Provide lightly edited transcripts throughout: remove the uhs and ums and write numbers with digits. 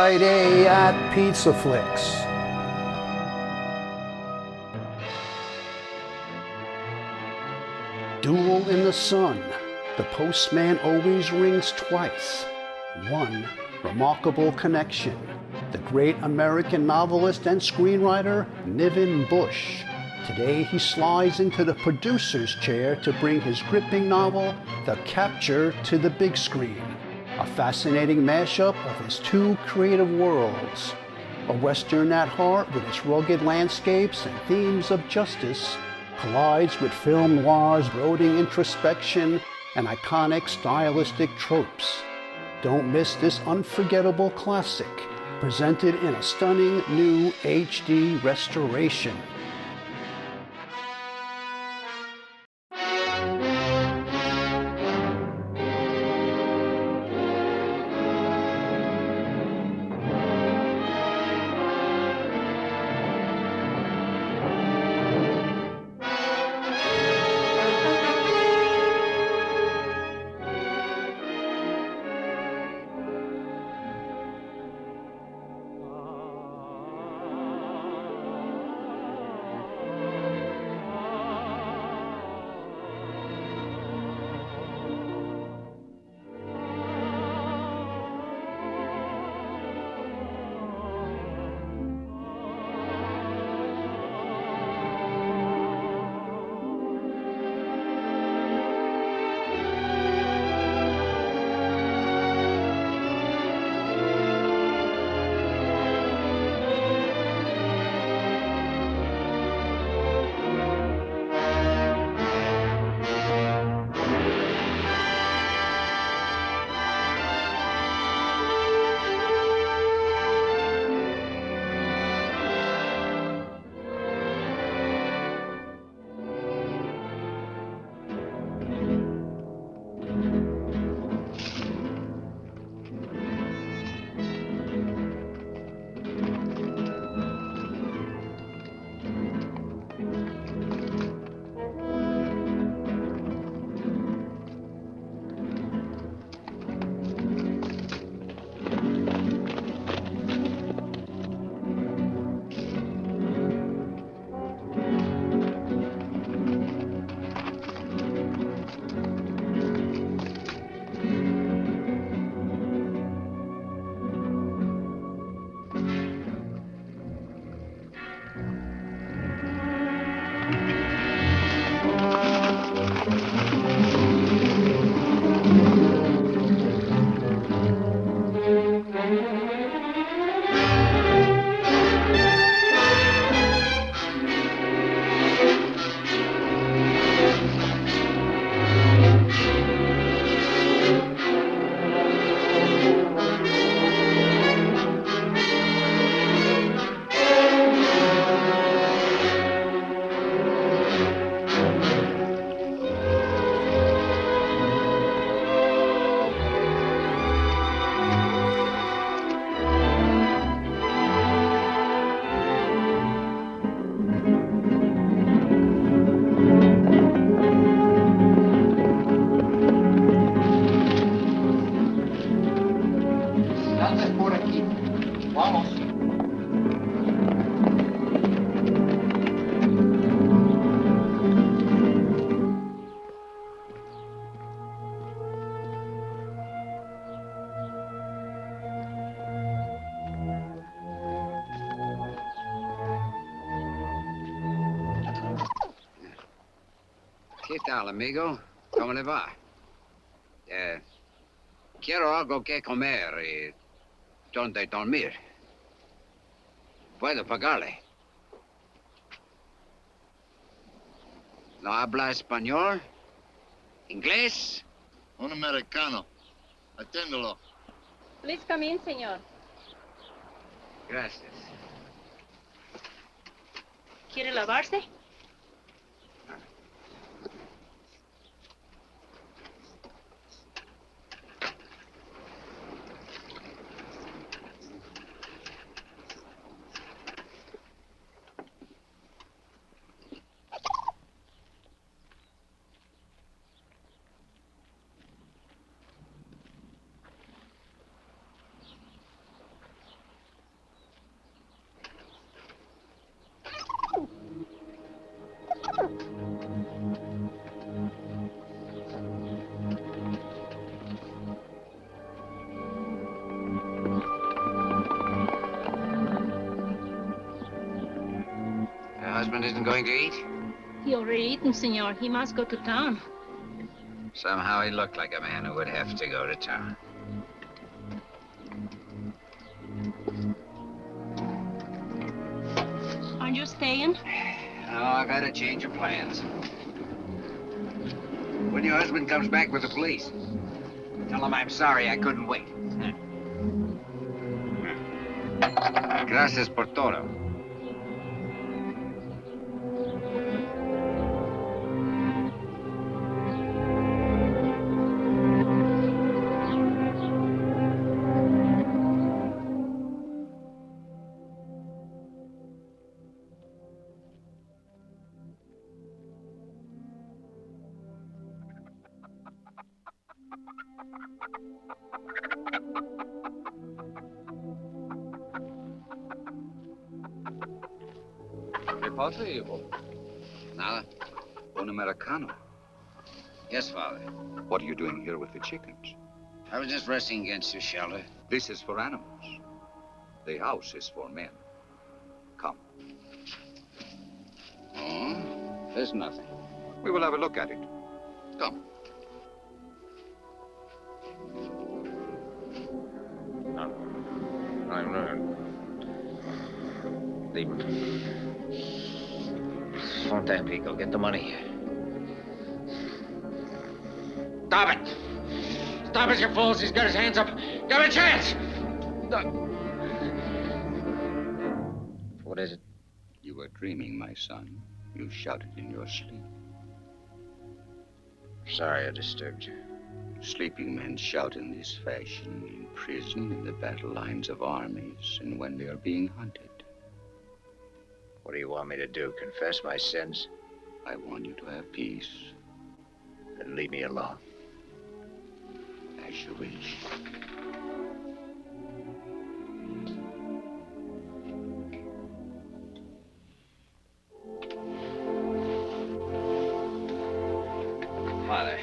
Friday at Pizza Flicks. Duel in the Sun. The postman always rings twice. One remarkable connection. The great American novelist and screenwriter Niven Busch. Today he slides into the producer's chair to bring his gripping novel, The Capture, to the big screen. A fascinating mashup of his two creative worlds. A Western at heart with its rugged landscapes and themes of justice collides with film noir's brooding introspection and iconic stylistic tropes. Don't miss this unforgettable classic, presented in a stunning new HD restoration. ¿Qué tal, amigo? ¿Cómo le va? Quiero algo que comer y donde dormir. Puedo pagarle. ¿No habla español? ¿Inglés? Un americano. Aténdelo. Please come in, señor. Gracias. ¿Quiere lavarse? husband isn't going to eat? He already eaten, senor. He must go to town. Somehow he looked like a man who would have to go to town. Aren't you staying? No, I've had a change of plans. When your husband comes back with the police, tell him I'm sorry I couldn't wait. Gracias por todo. Padre, hijo. Nada. Un americano. Yes, Father. What are you doing here with the chickens? I was just resting against your shelter. This is for animals. The house is for men. Come. Oh, there's nothing. We will have a look at it. Come. Leave him. Fontaine, Pico, get the money. Stop it! Stop it, you fools! He's got his hands up. Give him a chance! What is it? You were dreaming, my son. You shouted in your sleep. Sorry I disturbed you. Sleeping men shout in this fashion in prison, in the battle lines of armies, and when they are being hunted. What do you want me to do? Confess my sins? I want you to have peace. Then leave me alone. As you wish. Father.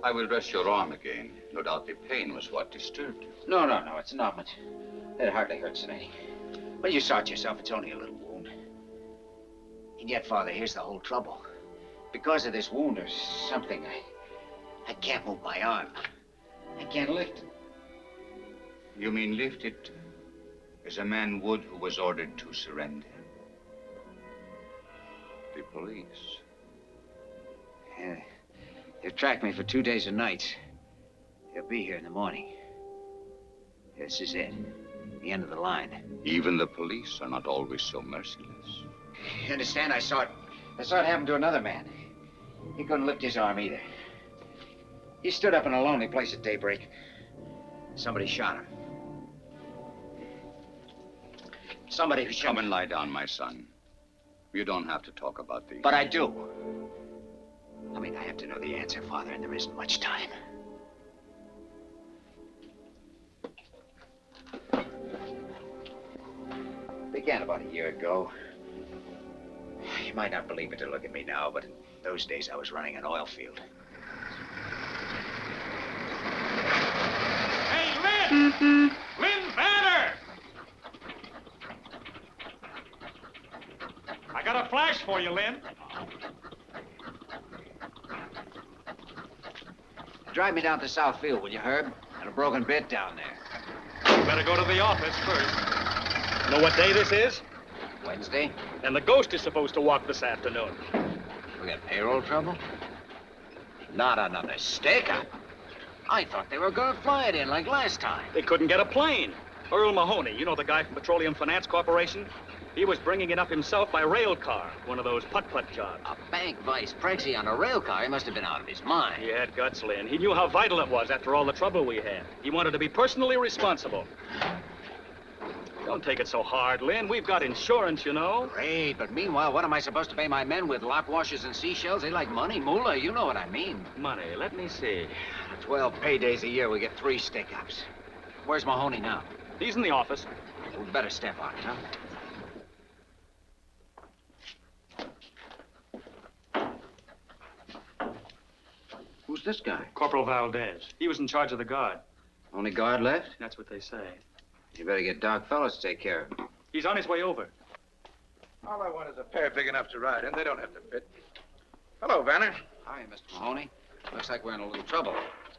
I will dress your arm again. No doubt the pain was what disturbed you. No, it's not much. It hardly hurts any. Well, you saw it yourself. It's only a little wound. And yet, Father, here's the whole trouble. Because of this wound, there's something. I can't move my arm. I can't lift it. You mean lift it as a man would who was ordered to surrender? The police. Yeah. They've tracked me for 2 days and nights. They'll be here in the morning. This is it. The end of the line. Even the police are not always so merciless. You understand? I saw it happen to another man. He couldn't lift his arm either. He stood up in a lonely place at daybreak. Somebody shot him. Somebody who shot him. Come and lie down, my son. You don't have to talk about these. But I do. I mean, I have to know the answer, Father, and there isn't much time. Began about a year ago. You might not believe it to look at me now, but in those days I was running an oil field. Hey, Lynn! Lynn Banner! I got a flash for you, Lynn. Drive me down to South Field, will you, Herb? Got a broken bit down there. You better go to the office first. Know what day this is? Wednesday? And the ghost is supposed to walk this afternoon. We got payroll trouble? Not another stick-up. I thought they were gonna fly it in like last time. They couldn't get a plane. Earl Mahoney, you know the guy from Petroleum Finance Corporation? He was bringing it up himself by rail car, one of those putt-putt jobs. A bank vice prexy on a rail car? He must have been out of his mind. He had guts, Lynn. He knew how vital it was after all the trouble we had. He wanted to be personally responsible. Don't take it so hard, Lynn. We've got insurance, you know. Great, but meanwhile, what am I supposed to pay my men with lock washers and seashells? They like money, moolah, you know what I mean. Money, let me see. 12 paydays a year, we get 3 stick-ups. Where's Mahoney now? He's in the office. We'd better step on it, huh? Who's this guy? Corporal Valdez. He was in charge of the guard. Only guard left? That's what they say. You better get Doc Fellows to take care of him. He's on his way over. All I want is a pair big enough to ride in. They don't have to fit. Hello, Vanner. Hi, Mr. Mahoney. Looks like we're in a little trouble.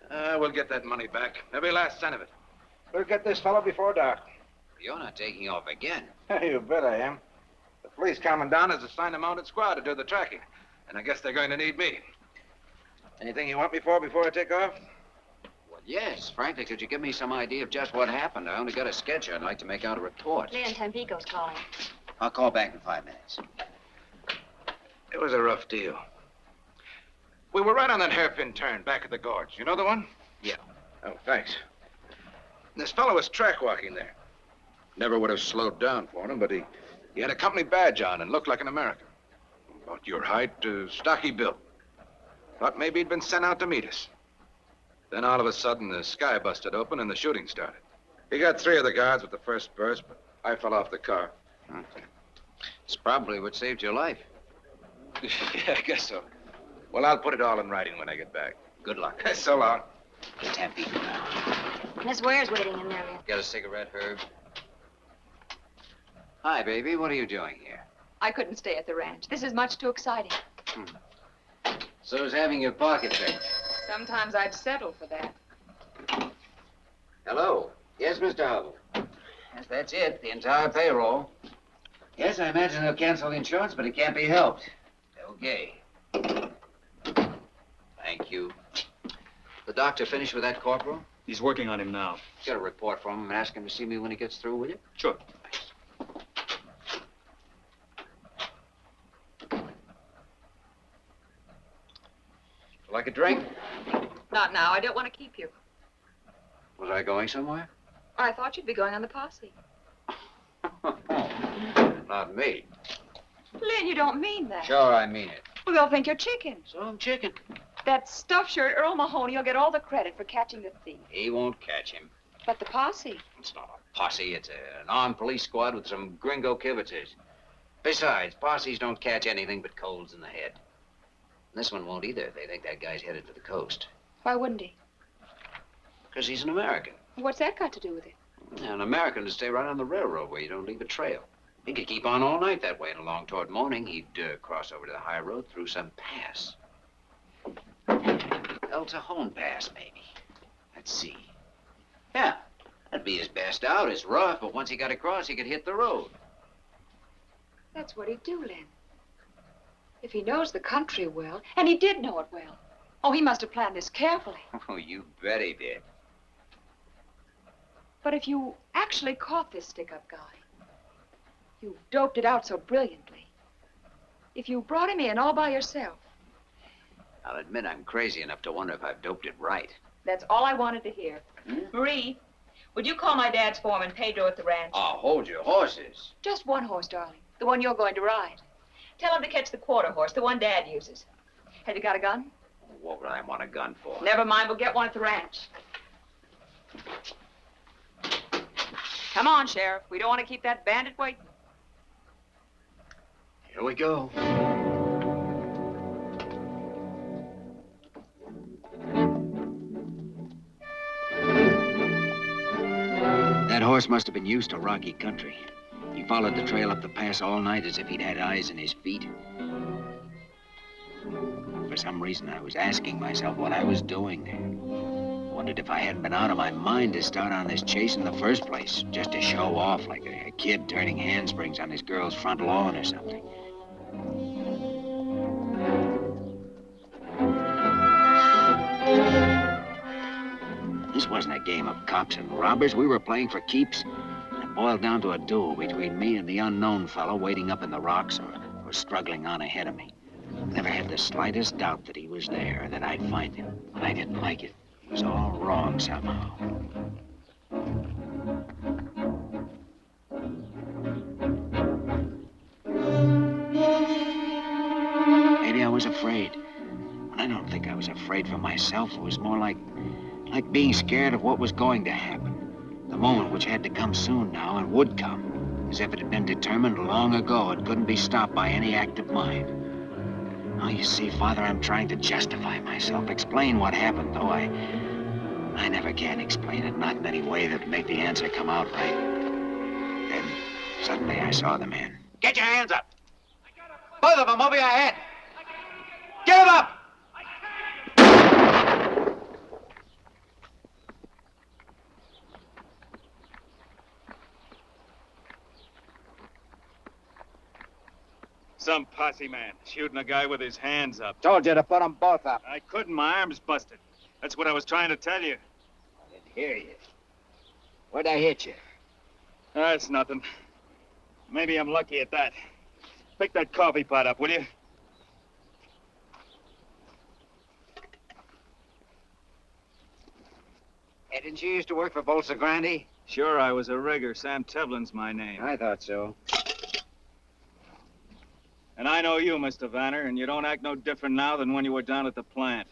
We'll get that money back. Every last cent of it. We'll get this fellow before dark. You're not taking off again. You bet I am. The police commandant has assigned a mounted squad to do the tracking. And I guess they're going to need me. Anything you want me for before I take off? Well, yes. Frankly, could you give me some idea of just what happened? I only got a sketch. I'd like to make out a report. Leon Tampico's calling. I'll call back in 5 minutes. It was a rough deal. We were right on that hairpin turn back at the gorge. You know the one? Yeah. Oh, thanks. This fellow was track walking there. Never would have slowed down for him, but he had a company badge on and looked like an American. About your height, stocky built. Thought maybe he'd been sent out to meet us. Then all of a sudden, the sky busted open and the shooting started. He got 3 of the guards with the first burst, but I fell off the car. Okay. It's probably what saved your life. Yeah, I guess so. Well, I'll put it all in writing when I get back. Good luck. So long. Get Tampico now. Miss Ware's waiting in there. Got a cigarette, Herb? Hi, baby. What are you doing here? I couldn't stay at the ranch. This is much too exciting. So is having your pocket picked. Sometimes I'd settle for that. Hello. Yes, Mr. Hubble. Yes, that's it. The entire payroll. Yes, I imagine they'll cancel the insurance, but it can't be helped. Okay. Thank you. The doctor finished with that corporal? He's working on him now. Get a report from him and ask him to see me when he gets through, will you? Sure. Like a drink? Not now. I don't want to keep you. Was I going somewhere? I thought you'd be going on the posse. Not me. Lynn, you don't mean that. Sure, I mean it. Well, they'll think you're chicken. So I'm chicken. That stuffed shirt, Earl Mahoney, will get all the credit for catching the thief. He won't catch him. But the posse. It's not a posse. It's an armed police squad with some gringo kibitzers. Besides, posses don't catch anything but colds in the head. This one won't either if they think that guy's headed to the coast. Why wouldn't he? Because he's an American. What's that got to do with it? An American to stay right on the railroad where you don't leave a trail. He could keep on all night that way, and along toward morning, he'd cross over to the high road through some pass. El Cajon Pass, maybe. Let's see. Yeah, that'd be his best out. It's rough, but once he got across, he could hit the road. That's what he'd do, Lynn. If he knows the country well, and he did know it well. Oh, he must have planned this carefully. Oh, you bet he did. But if you actually caught this stick-up guy, you doped it out so brilliantly. If you brought him in all by yourself. I'll admit I'm crazy enough to wonder if I've doped it right. That's all I wanted to hear. Marie, would you call my dad's foreman, Pedro, at the ranch? Oh, hold your horses. Just one horse, darling. The one you're going to ride. Tell him to catch the quarter horse, the one Dad uses. Have you got a gun? What would I want a gun for? Never mind, we'll get one at the ranch. Come on, Sheriff. We don't want to keep that bandit waiting. Here we go. That horse must have been used to rocky country. He followed the trail up the pass all night as if he'd had eyes in his feet. For some reason, I was asking myself what I was doing there. Wondered if I hadn't been out of my mind to start on this chase in the first place, just to show off like a kid turning handsprings on his girl's front lawn or something. This wasn't a game of cops and robbers. We were playing for keeps. It boiled down to a duel between me and the unknown fellow waiting up in the rocks or struggling on ahead of me. Never had the slightest doubt that he was there, that I'd find him. But I didn't like it. It was all wrong somehow. Maybe I was afraid. But I don't think I was afraid for myself. It was more like being scared of what was going to happen. The moment which had to come soon now and would come. As if it had been determined long ago. It couldn't be stopped by any act of mine. Now, you see, Father, I'm trying to justify myself. Explain what happened, though I never can explain it. Not in any way that would make the answer come out right. Then, suddenly, I saw the man. Get your hands up. Both of them over your head. Get them up! Some posse man shooting a guy with his hands up. Told you to put them both up. I couldn't. My arm's busted. That's what I was trying to tell you. I didn't hear you. Where'd I hit you? That's nothing. Maybe I'm lucky at that. Pick that coffee pot up, will you? Hey, didn't you used to work for Bolsa Grande? Sure, I was a rigger. Sam Tevlin's my name. I thought so. And I know you, Mr. Vanner, and you don't act no different now than when you were down at the plant.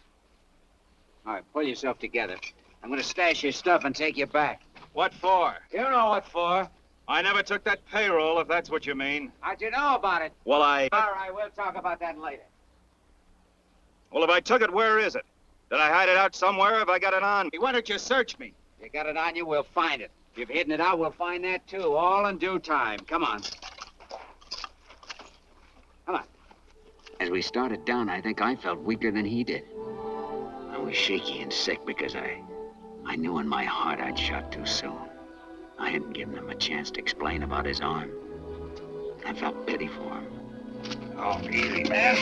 All right, pull yourself together. I'm gonna stash your stuff and take you back. What for? You know what for. I never took that payroll, if that's what you mean. How'd you know about it? Well, All right, we'll talk about that later. Well, if I took it, where is it? Did I hide it out somewhere? Have I got it on? Why don't you search me? You got it on you, we'll find it. If you've hidden it out, we'll find that too, all in due time. Come on. Come on. As we started down, I think I felt weaker than he did. I was shaky and sick because I knew in my heart I'd shot too soon. I hadn't given him a chance to explain about his arm. I felt pity for him. Oh, easy, man.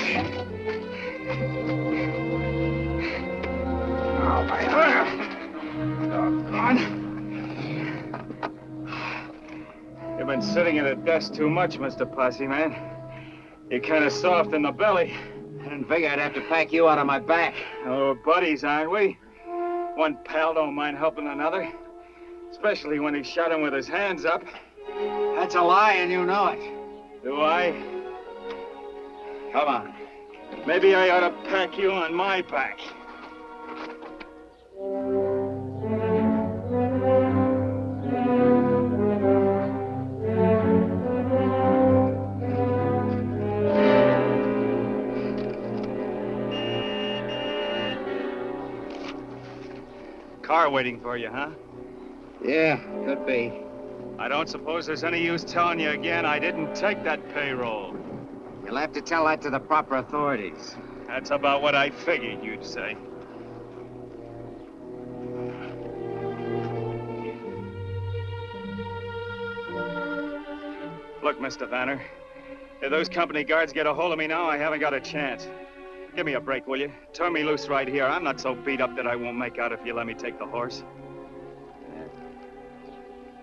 Oh, my arm. Doggone. You've been sitting at a desk too much, Mr. Posse Man. You're kind of soft in the belly. I didn't figure I'd have to pack you out of my back. Oh, we're buddies, aren't we? One pal don't mind helping another. Especially when he shot him with his hands up. That's a lie, and you know it. Do I? Come on. Maybe I ought to pack you on my back. Car waiting for you, huh? Yeah, could be. I don't suppose there's any use telling you again I didn't take that payroll. You'll have to tell that to the proper authorities. That's about what I figured you'd say. Look, Mr. Vanner, if those company guards get a hold of me now, I haven't got a chance. Give me a break, will you? Turn me loose right here. I'm not so beat up that I won't make out if you let me take the horse.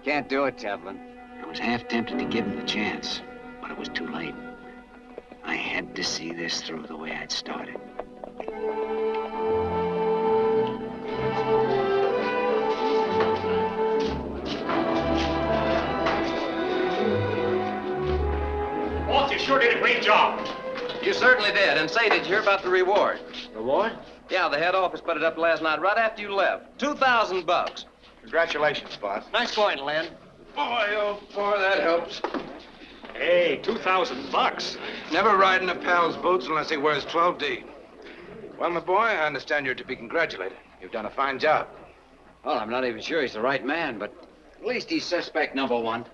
Can't do it, Tevlin. I was half tempted to give him the chance, but it was too late. I had to see this through the way I'd started. Boss, you sure did a great job. You certainly did. And say, did you hear about the reward? Reward? Yeah, the head office put it up last night right after you left. $2,000. Congratulations, boss. Nice going, Len. Boy, oh boy, that helps. Hey, $2,000. Never ride in a pal's boots unless he wears 12D. Well, my boy, I understand you're to be congratulated. You've done a fine job. Well, I'm not even sure he's the right man, but at least he's suspect number one.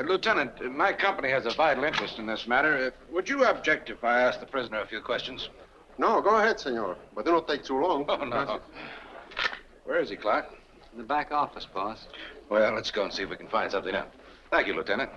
Lieutenant, my company has a vital interest in this matter. Would you object if I asked the prisoner a few questions? No, go ahead, senor. But do not take too long. Oh, no. Where is he, Clark? In the back office, boss. Well, let's go and see if we can find something out. Thank you, Lieutenant.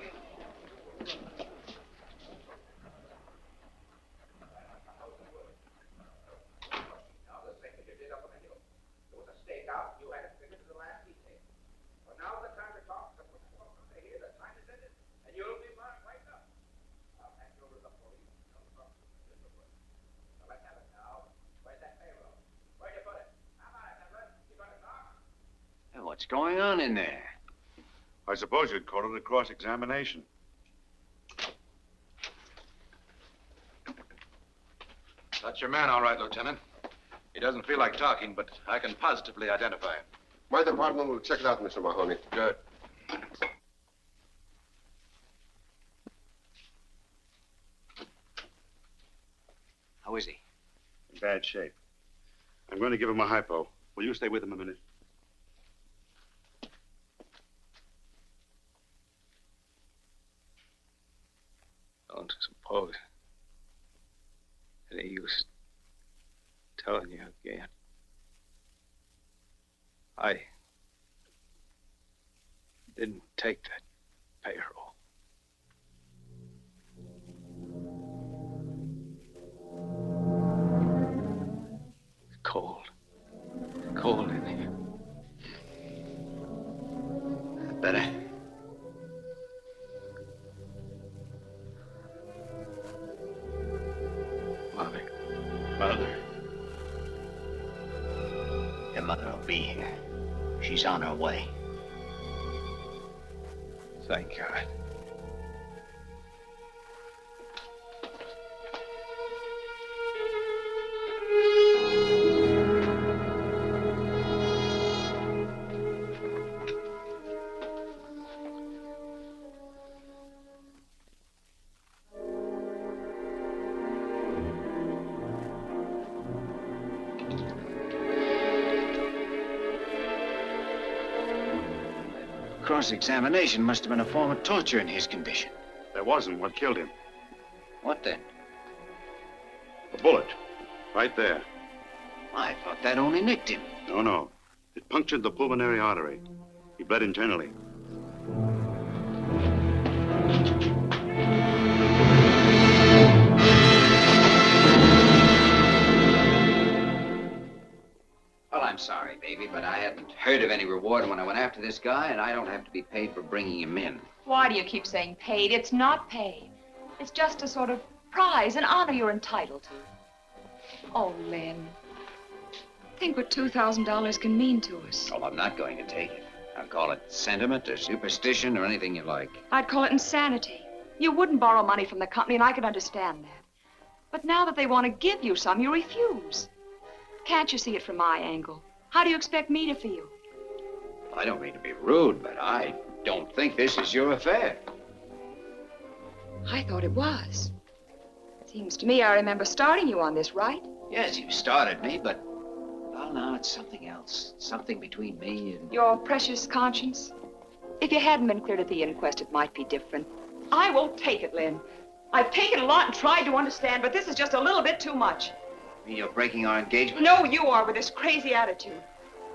What's going on in there? I suppose you'd call it a cross-examination. That's your man, all right, Lieutenant. He doesn't feel like talking, but I can positively identify him. My department will check it out, Mr. Mahoney. Good. How is he? In bad shape. I'm going to give him a hypo. Will you stay with him a minute? suppose any use telling you again. I didn't take that payroll. It's cold. It's cold in here. Better. Mother. Your mother will be here. She's on her way. Thank God. Cross-examination must have been a form of torture in his condition. There wasn't. What killed him? What then? A bullet. Right there. I thought that only nicked him. No. It punctured the pulmonary artery. He bled internally. Well, I'm sorry, baby, but I hadn't heard of any reward when I went after this guy, and I don't have to be paid for bringing him in. Why do you keep saying paid? It's not paid. It's just a sort of prize, an honor you're entitled to. Oh, Lynn. Think what $2,000 can mean to us. Oh, I'm not going to take it. I'll call it sentiment or superstition or anything you like. I'd call it insanity. You wouldn't borrow money from the company, and I can understand that. But now that they want to give you some, you refuse. Can't you see it from my angle? How do you expect me to feel? I don't mean to be rude, but I don't think this is your affair. I thought it was. Seems to me I remember starting you on this, right? Yes, you started me, but, well, now it's something else. Something between me and... Your precious conscience? If you hadn't been cleared at the inquest, it might be different. I won't take it, Lynn. I've taken a lot and tried to understand, but this is just a little bit too much. You're breaking our engagement? No, you are, with this crazy attitude.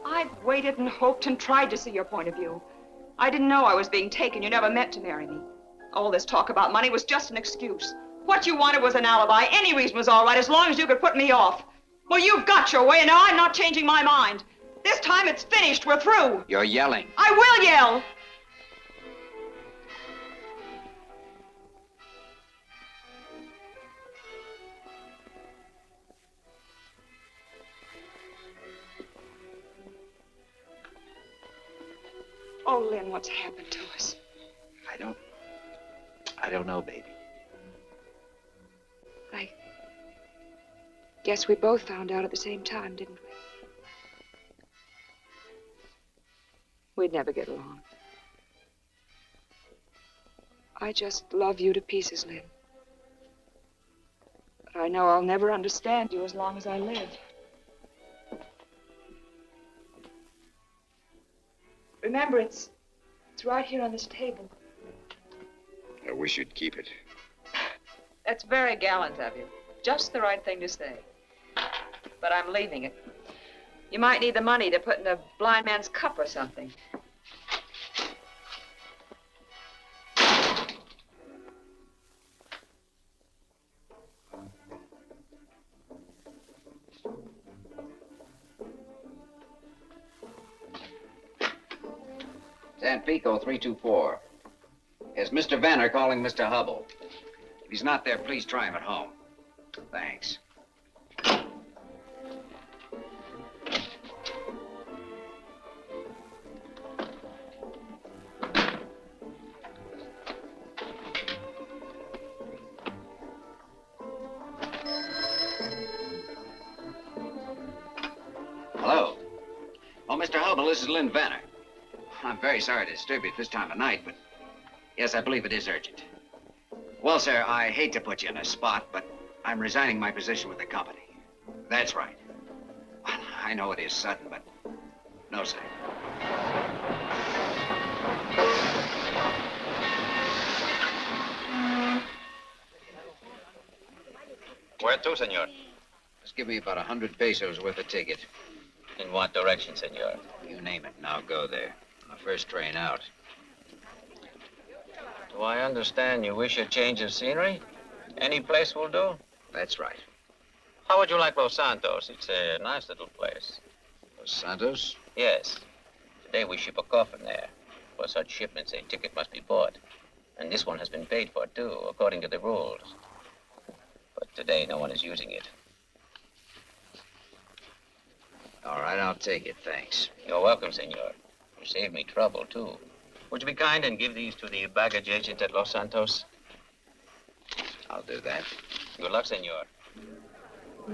I've waited and hoped and tried to see your point of view. I didn't know I was being taken. You never meant to marry me. All this talk about money was just an excuse. What you wanted was an alibi. Any reason was all right, as long as you could put me off. Well, you've got your way, and now I'm not changing my mind. This time it's finished. We're through. You're yelling. I will yell. Oh, Lynn, what's happened to us? I don't know, baby. I guess we both found out at the same time, didn't we? We'd never get along. I just love you to pieces, Lynn. But I know I'll never understand you as long as I live. Remember, it's right here on this table. I wish you'd keep it. That's very gallant of you. Just the right thing to say. But I'm leaving it. You might need the money to put in a blind man's cup or something. San Pico 324. Is Mr. Vanner calling Mr. Hubble? If he's not there, please try him at home. Thanks. Hello. Oh, Mr. Hubble, this is Lynn Vanner. I'm very sorry to disturb you at this time of night, but yes, I believe it is urgent. Well, sir, I hate to put you in a spot, but I'm resigning my position with the company. That's right. Well, I know it is sudden, but no, sir. Where to, senor? Just give me about 100 pesos worth of ticket. In what direction, senor? You name it, and I'll go there. On the first train out. Do I understand you wish a change of scenery? Any place will do? That's right. How would you like Los Santos? It's a nice little place. Los Santos? Yes. Today we ship a coffin there. For such shipments, a ticket must be bought. And this one has been paid for, too, according to the rules. But today, no one is using it. All right, I'll take it, thanks. You're welcome, senor. You saved me trouble, too. Would you be kind and give these to the baggage agent at Los Santos? I'll do that. Good luck, senor.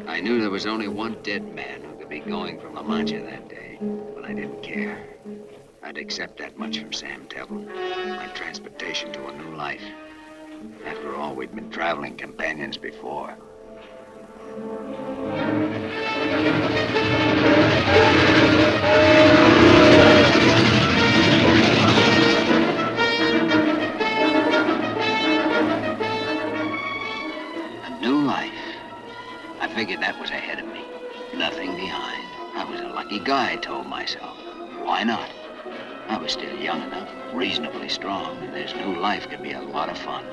I knew there was only one dead man who could be going from La Mancha that day, but I didn't care. I'd accept that much from Sam Tevlin. My transportation to a new life. After all, we'd been traveling companions before. A new life. I figured that was ahead of me. Nothing behind. I was a lucky guy, I told myself. Why not? I was still young enough, reasonably strong, and this new life could be a lot of fun.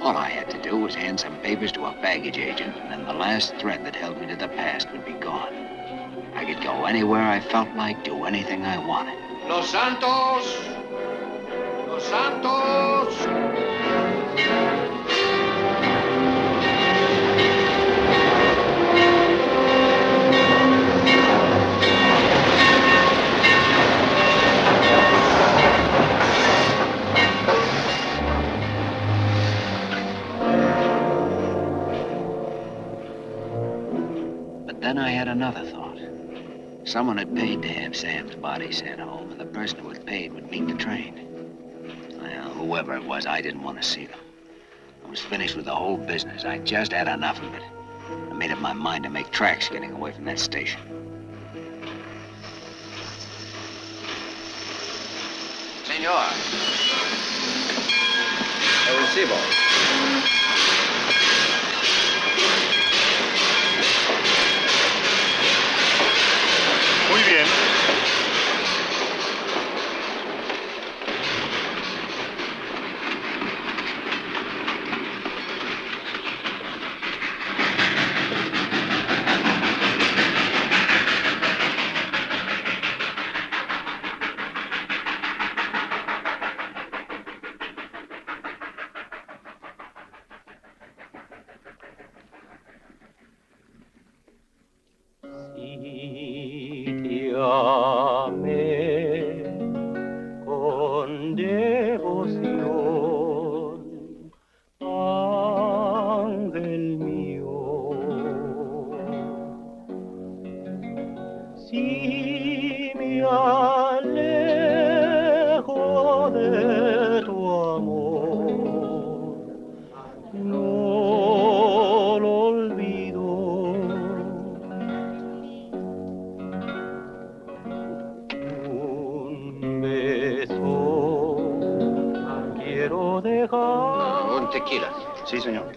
All I had to do was hand some papers to a baggage agent, and then the last thread that held me to the past would be gone. I could go anywhere I felt like, do anything I wanted. Los Santos! Los Santos! Then I had another thought. Someone had paid to have Sam's body sent home, and the person who had paid would meet the train. Well, whoever it was, I didn't want to see them. I was finished with the whole business. I just had enough of it. I made up my mind to make tracks getting away from that station. Senor. El recibo. Muy bien. Con devoción, ángel mío, si me alejo de tu amor, no lo olvido. Un tequila. Sí, señor.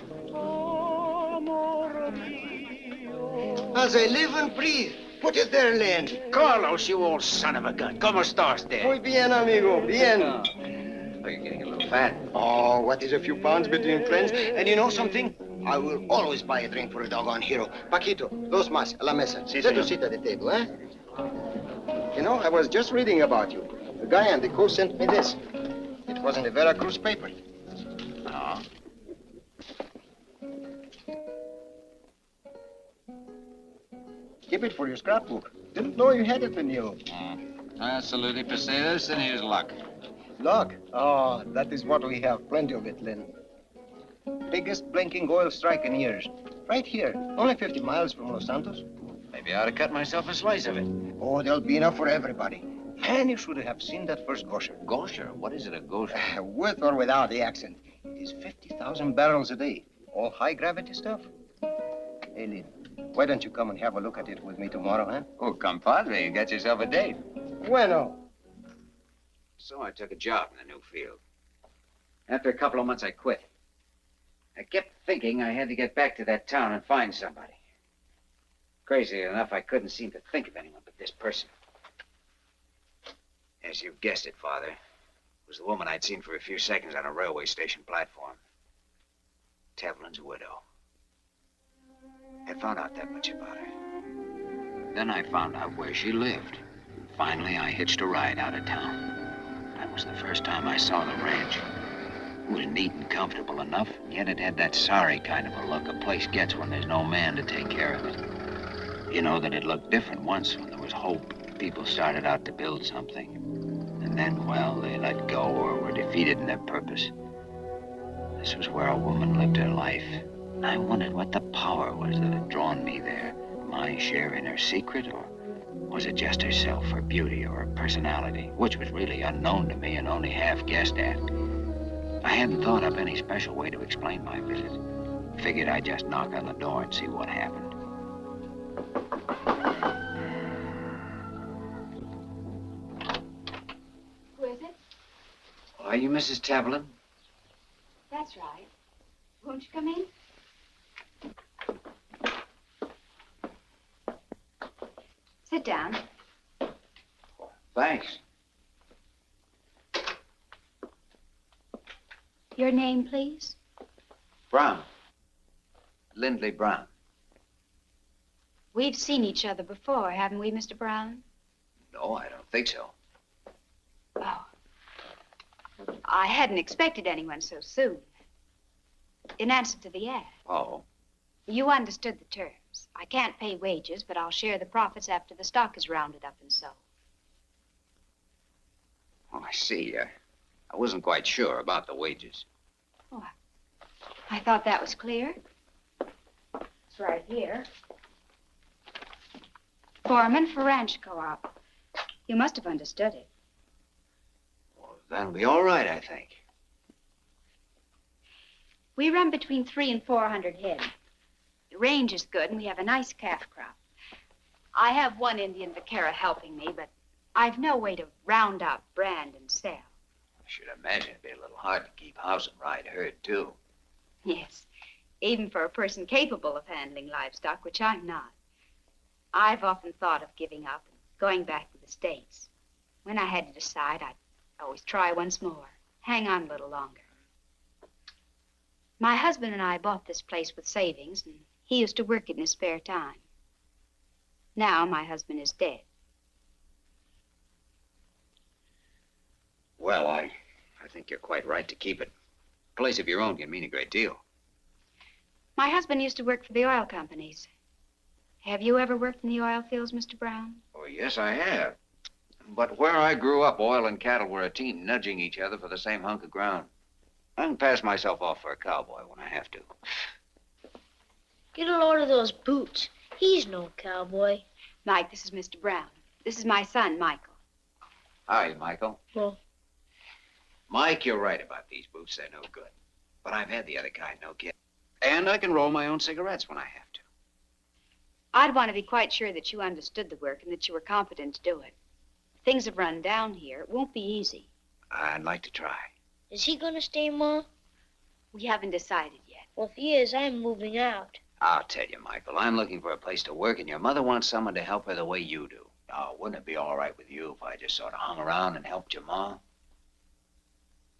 As I live and breathe. Put it there, Len. Carlos, you old son of a gun. ¿Cómo estás, there? Muy bien, amigo. Bien. Oh, you're getting a little fat. Oh, what is a few pounds between friends? And you know something? I will always buy a drink for a doggone hero. Paquito, dos más, a la mesa. Sí, Let señor. us sit at the table, eh? You know, I was just reading about you. The guy on the coast sent me this. It was in the Veracruz paper. No. Keep it for your scrapbook. Didn't know you had it in you. Absolutely Pesetas and his luck. Luck? Oh, that is what we have. Plenty of it, Lynn. Biggest blinking oil strike in years. Right here. Only 50 miles from Los Santos. Maybe I ought to cut myself a slice of it. Oh, there'll be enough for everybody. And you should have seen that first gosher. Gosher? What is it, a gosher? With or without the accent. It is 50,000 barrels a day. All high-gravity stuff. Hey, Lynn, why don't you come and have a look at it with me tomorrow, huh? Oh, compadre, you got yourself a date. Bueno. So I took a job in the new field. After a couple of months, I quit. I kept thinking I had to get back to that town and find somebody. Crazy enough, I couldn't seem to think of anyone but this person. As you guessed it, Father, it was the woman I'd seen for a few seconds on a railway station platform. Tevlin's widow. I found out that much about her. Then I found out where she lived. Finally, I hitched a ride out of town. That was the first time I saw the ranch. It was neat and comfortable enough, yet it had that sorry kind of a look a place gets when there's no man to take care of it. You know that it looked different once when there was hope. People started out to build something. And then, well, they let go or were defeated in their purpose. This was where a woman lived her life. I wondered what the power was that had drawn me there. My share in her secret, or was it just herself, her beauty, or her personality, which was really unknown to me and only half guessed at. I hadn't thought up any special way to explain my visit. Figured I'd just knock on the door and see what happened. Who is it? Are you Mrs. Tevlin? That's right. Won't you come in? Sit down. Thanks. Your name, please? Brown. Lindley Brown. We've seen each other before, haven't we, Mr. Brown? No, I don't think so. Oh. I hadn't expected anyone so soon. In answer to the ad. Oh. You understood the terms. I can't pay wages, but I'll share the profits after the stock is rounded up and sold. Oh, I see. I wasn't quite sure about the wages. Oh, I thought that was clear. It's right here. Foreman for ranch co-op. You must have understood it. Well, that'll be all right, I think. We run between 300 and 400 head. The range is good, and we have a nice calf crop. I have one Indian vaquero helping me, but I've no way to round up, brand, and sell. I should imagine it'd be a little hard to keep house and ride herd, too. Yes, even for a person capable of handling livestock, which I'm not. I've often thought of giving up and going back to the States. When I had to decide, I'd always try once more, hang on a little longer. My husband and I bought this place with savings, and he used to work it in his spare time. Now my husband is dead. Well, I think you're quite right to keep it. A place of your own can mean a great deal. My husband used to work for the oil companies. Have you ever worked in the oil fields, Mr. Brown? Oh, yes, I have. But where I grew up, oil and cattle were a team, nudging each other for the same hunk of ground. I can pass myself off for a cowboy when I have to. Get a load of those boots. He's no cowboy. Mike, this is Mr. Brown. This is my son, Michael. Hi, Michael. Well, Mike, you're right about these boots. They're no good. But I've had the other kind, no kid. And I can roll my own cigarettes when I have to. I'd want to be quite sure that you understood the work and that you were competent to do it. Things have run down here. It won't be easy. I'd like to try. is he gonna stay, Ma? We haven't decided yet. Well, if he is, I'm moving out. I'll tell you, Michael, I'm looking for a place to work, and your mother wants someone to help her the way you do. Oh, wouldn't it be all right with you if I just sort of hung around and helped your Ma?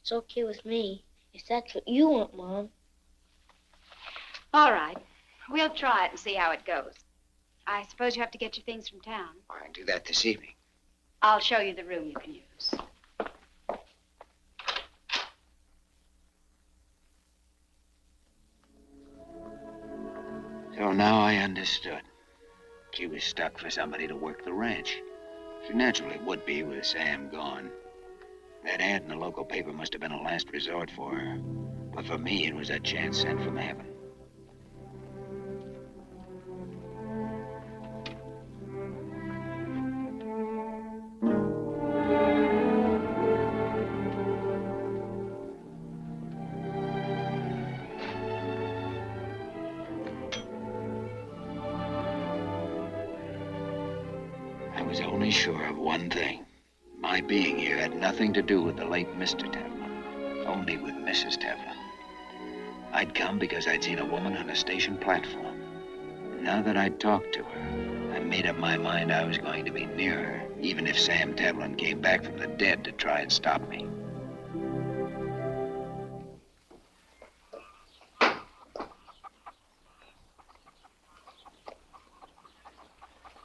It's okay with me, if that's what you want, Mom. All right. We'll try it and see how it goes. I suppose you have to get your things from town. I can do that this evening. I'll show you the room you can use. So now I understood. She was stuck for somebody to work the ranch. She naturally would be with Sam gone. That ad in the local paper must have been a last resort for her. But for me, it was a chance sent from heaven. I was only sure of one thing. My being here had nothing to do with the late Mr. Tevlin, only with Mrs. Tevlin. I'd come because I'd seen a woman on a station platform. Now that I'd talked to her, I made up my mind I was going to be near her, even if Sam Tevlin came back from the dead to try and stop me.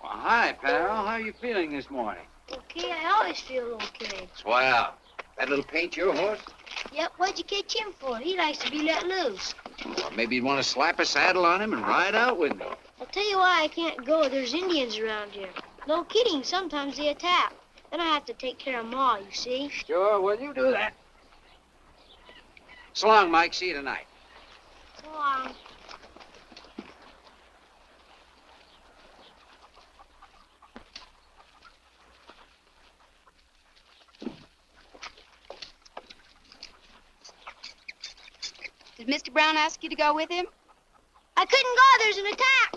Well, hi, pal. How are you feeling this morning? Okay, I always feel okay. Swell. That little paint your horse? Yep, what'd you catch him for? He likes to be let loose. Or maybe you'd want to slap a saddle on him and ride out with me. I'll tell you why I can't go. There's Indians around here. No kidding, sometimes they attack. Then I have to take care of Ma, you see. Sure, well, you do that. So long, Mike. See you tonight. So long. Did Mr. Brown ask you to go with him? I couldn't go. There's an attack.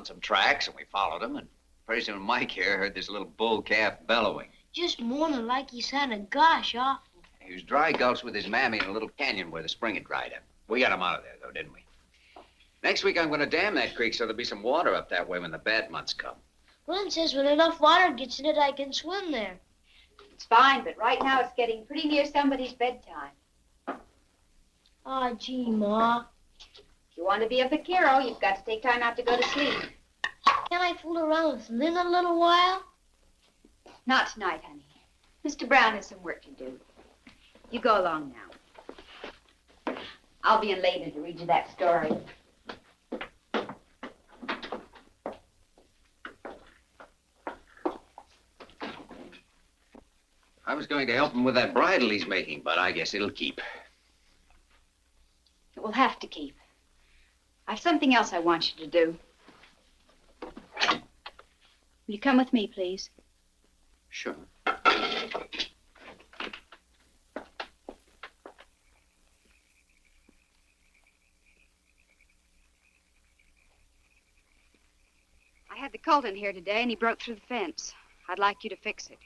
Some tracks, and we followed them, and pretty soon Mike here heard this little bull calf bellowing. Just moaning like he sounded gosh awful. He was dry gulched with his mammy in a little canyon where the spring had dried up. We got him out of there, though, didn't we? Next week, I'm going to dam that creek so there'll be some water up that way when the bad months come. Glenn says when enough water gets in it, I can swim there. It's fine, but right now it's getting pretty near somebody's bedtime. Aw, gee, Ma. If you want to be a vaquero, you've got to take time out to go to sleep. Can I fool around with Lynn a little while? Not tonight, honey. Mr. Brown has some work to do. You go along now. I'll be in later to read you that story. I was going to help him with that bridle he's making, but I guess it'll keep. It will have to keep. I've something else I want you to do. Will you come with me, please? Sure. I had the colt in here today, and he broke through the fence. I'd like you to fix it.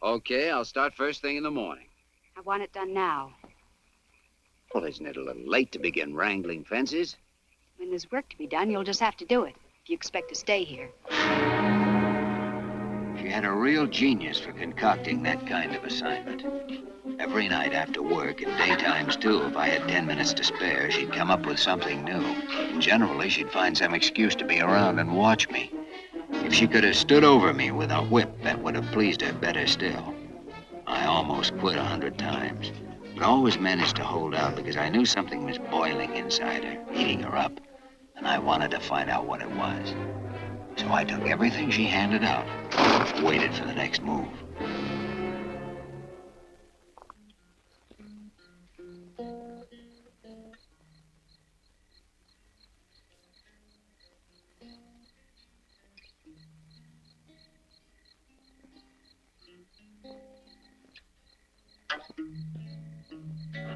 Okay, I'll start first thing in the morning. I want it done now. Well, isn't it a little late to begin wrangling fences? When there's work to be done, you'll just have to do it if you expect to stay here. She had a real genius for concocting that kind of assignment. Every night after work, and daytimes too, if I had 10 minutes to spare, she'd come up with something new. And generally, she'd find some excuse to be around and watch me. If she could have stood over me with a whip, that would have pleased her better still. I almost quit 100 times, but always managed to hold out because I knew something was boiling inside her, eating her up, and I wanted to find out what it was. So I took everything she handed out, waited for the next move.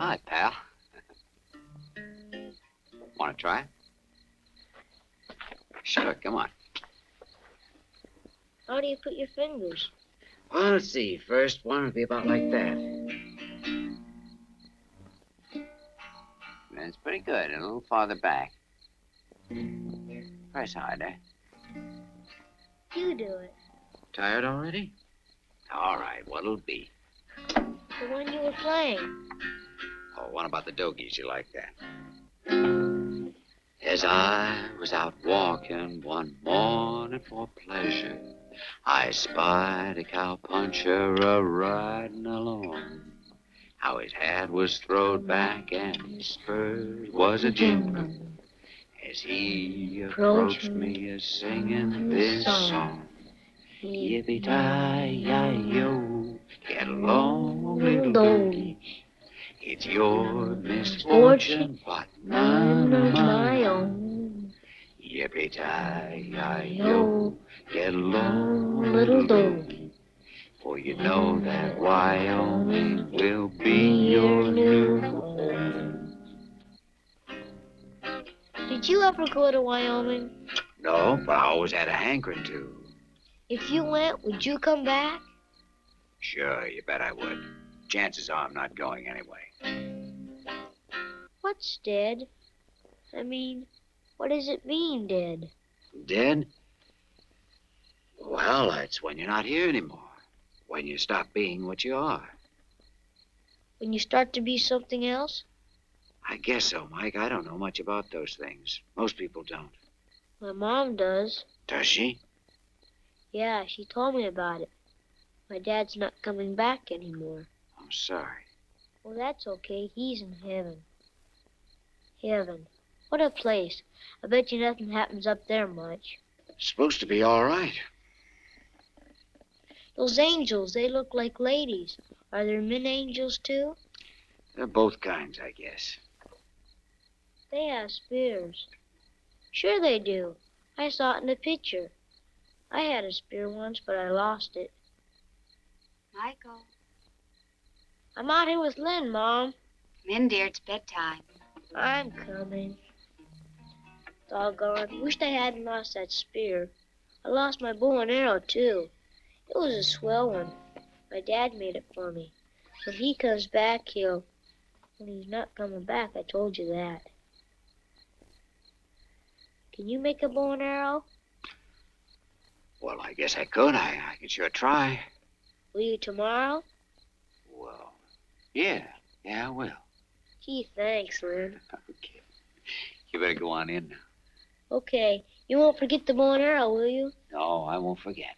Hi, pal. Want to try? Sure, come on. How do you put your fingers? Well, let's see. First one would be about like that. That's pretty good. A little farther back. Press harder. You do it. Tired already? All right, what'll it be? The one you were playing. Oh, what about the Dogies? You like that? As I was out walking one morning for pleasure, I spied a cowpuncher a-riding along. How his hat was throwed back and his spurs was a-jiggling as he approached me a-singing this song. Yippee-ki-yi-yo, get along, little doggy. It's your misfortune, but none of my own. Yippee-ki-yi-yo, get along, little doggy. For you know that Wyoming will be your new home. Did you ever go to Wyoming? No, but I always had a hankering to. If you went, would you come back? Sure, you bet I would. Chances are I'm not going anyway. What's dead? I mean, what does it mean, dead? Dead? Well, that's when you're not here anymore. When you stop being what you are. When you start to be something else? I guess so, Mike. I don't know much about those things. Most people don't. My mom does. Does she? Yeah, she told me about it. My dad's not coming back anymore. I'm sorry. Well, that's okay. He's in heaven. Heaven. What a place. I bet you nothing happens up there much. It's supposed to be all right. Those angels, they look like ladies. Are there men angels, too? They're both kinds, I guess. They have spears. Sure they do. I saw it in the picture. I had a spear once, but I lost it. Michael. I'm out here with Lynn, Mom. Come in, dear. It's bedtime. I'm coming. Doggone. Wished I hadn't lost that spear. I lost my bow and arrow, too. It was a swell one. My dad made it for me. When he comes back, he'll... When he's not coming back, I told you that. Can you make a bow and arrow? Well, I guess I could. I could sure try. Will you tomorrow? Well, yeah, I will. Gee, thanks, Lynn. Okay. You better go on in now. Okay. You won't forget the bow and arrow, will you? No, I won't forget.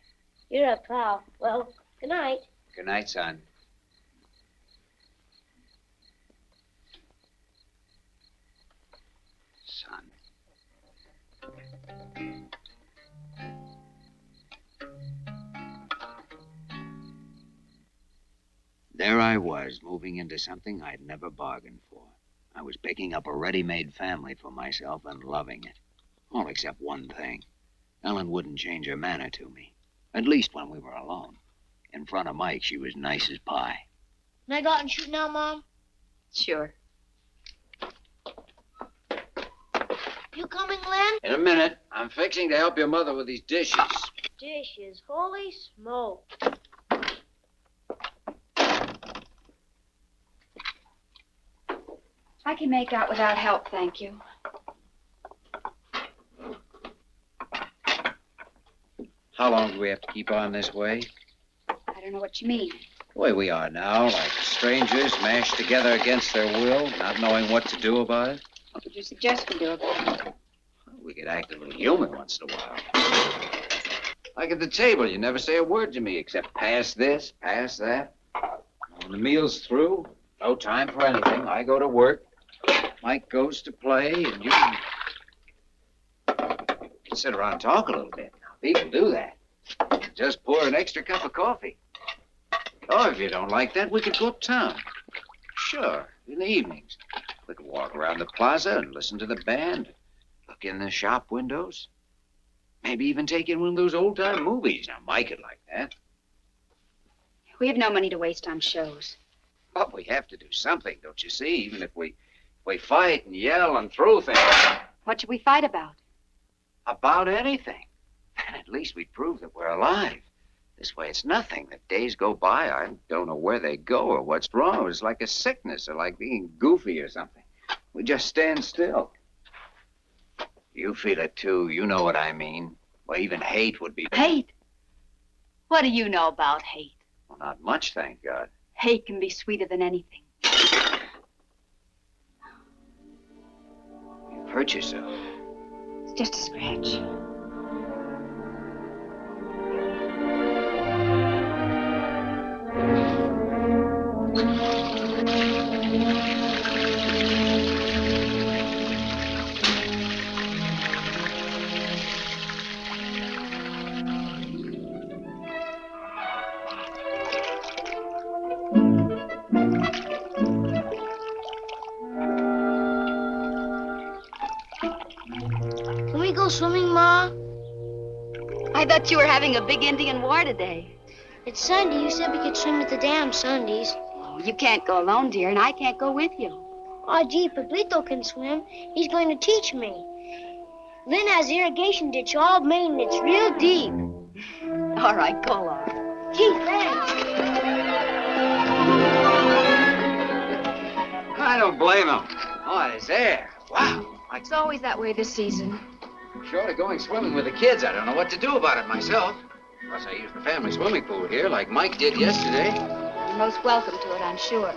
You're a pal. Well, good night. Good night, son. Son. There I was, moving into something I'd never bargained for. I was picking up a ready-made family for myself and loving it. All except one thing. Ellen wouldn't change her manner to me. At least when we were alone. In front of Mike, she was nice as pie. Can I go out and shoot now, Mom? Sure. You coming, Lynn? In a minute. I'm fixing to help your mother with these dishes. Dishes. Holy smoke. I can make out without help, thank you. How long do we have to keep on this way? I don't know what you mean. The way we are now, like strangers mashed together against their will, not knowing what to do about it. What would you suggest we do about it? We could act a little human once in a while. Like at the table, you never say a word to me except pass this, pass that. When the meal's through, no time for anything. I go to work. Mike goes to play, and you can sit around and talk a little bit. Now, people do that. Just pour an extra cup of coffee. Or if you don't like that, we could go uptown. Sure, in the evenings. We could walk around the plaza and listen to the band. Look in the shop windows. Maybe even take in one of those old-time movies. Now, Mike would like that. We have no money to waste on shows. But we have to do something, don't you see? Even if we fight and yell and throw things. What should we fight about? About anything. And at least we prove that we're alive. This way it's nothing. The days go by, I don't know where they go or what's wrong. It's like a sickness or like being goofy or something. We just stand still. You feel it too. You know what I mean. Well, even hate would be... Hate? What do you know about hate? Well, not much, thank God. Hate can be sweeter than anything. You've hurt yourself. It's just a scratch. Can we go swimming, Ma? I thought you were having a big Indian war today. It's Sunday. You said we could swim at the dam Sundays. Oh, you can't go alone, dear, and I can't go with you. Oh, gee, Pablito can swim. He's going to teach me. Lynn has the irrigation ditch all made, and it's real deep. All right, go along. Gee, thanks. I don't blame him. Oh, it's there. Wow. It's always that way this season. Short of going swimming with the kids, I don't know what to do about it myself. Plus, I use the family swimming pool here, like Mike did yesterday. You're most welcome to it, I'm sure.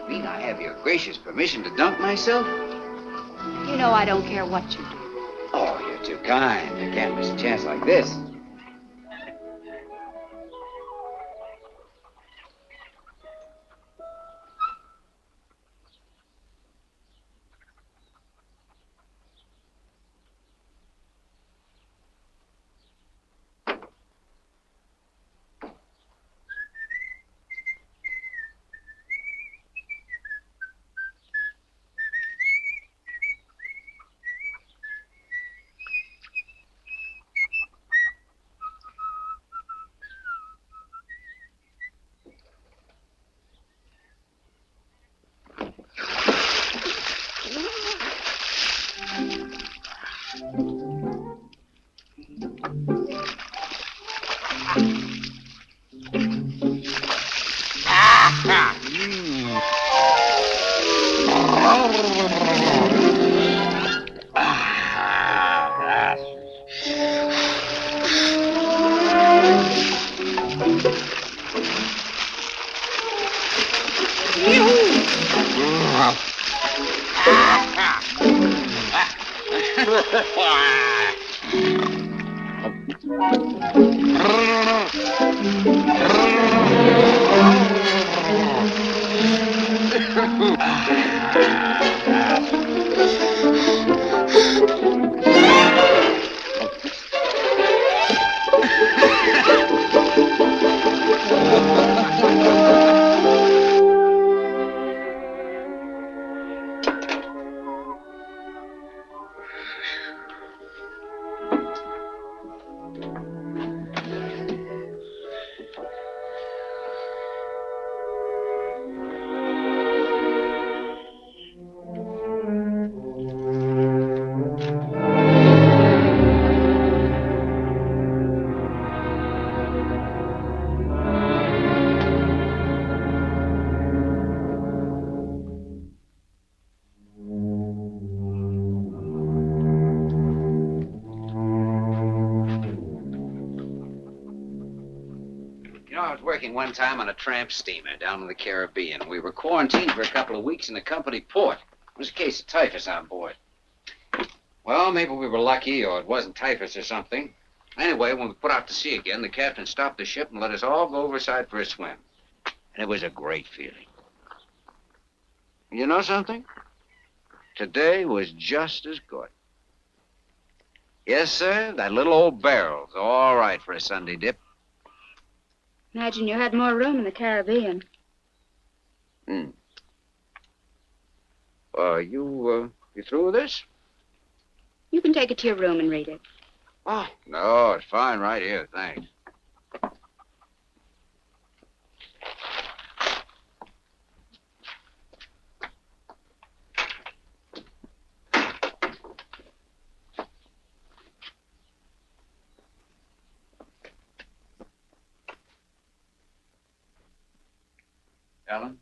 Mean I have your gracious permission to dunk myself? You know I don't care what you do. Oh, you're too kind. I can't miss a chance like this. One time on a tramp steamer down in the Caribbean. We were quarantined for a couple of weeks in a company port. There was a case of typhus on board. Well, maybe we were lucky, or it wasn't typhus or something. Anyway, when we put out to sea again, the captain stopped the ship and let us all go overside for a swim. And it was a great feeling. You know something? Today was just as good. Yes, sir, that little old barrel's all right for a Sunday dip. Imagine you had more room in the Caribbean. You through with this? You can take it to your room and read it. Oh, no, it's fine right here, thanks. Ellen?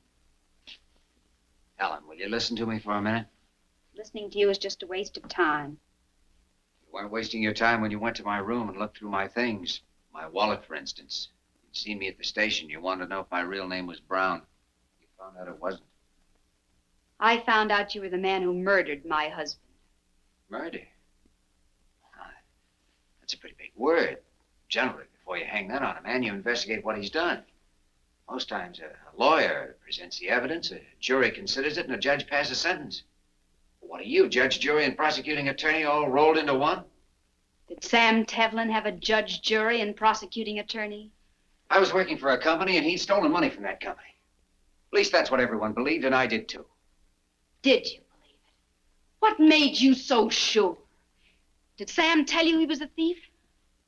Ellen, will you listen to me for a minute? Listening to you is just a waste of time. You weren't wasting your time when you went to my room and looked through my things. My wallet, for instance. You'd seen me at the station. You wanted to know if my real name was Brown. You found out it wasn't. I found out you were the man who murdered my husband. Murder? That's a pretty big word. Generally, before you hang that on a man, you investigate what he's done. Most times, a lawyer presents the evidence, a jury considers it, and a judge passes sentence. What are you, judge, jury, and prosecuting attorney all rolled into one? Did Sam Tevlin have a judge, jury, and prosecuting attorney? I was working for a company, and he'd stolen money from that company. At least that's what everyone believed, and I did too. Did you believe it? What made you so sure? Did Sam tell you he was a thief?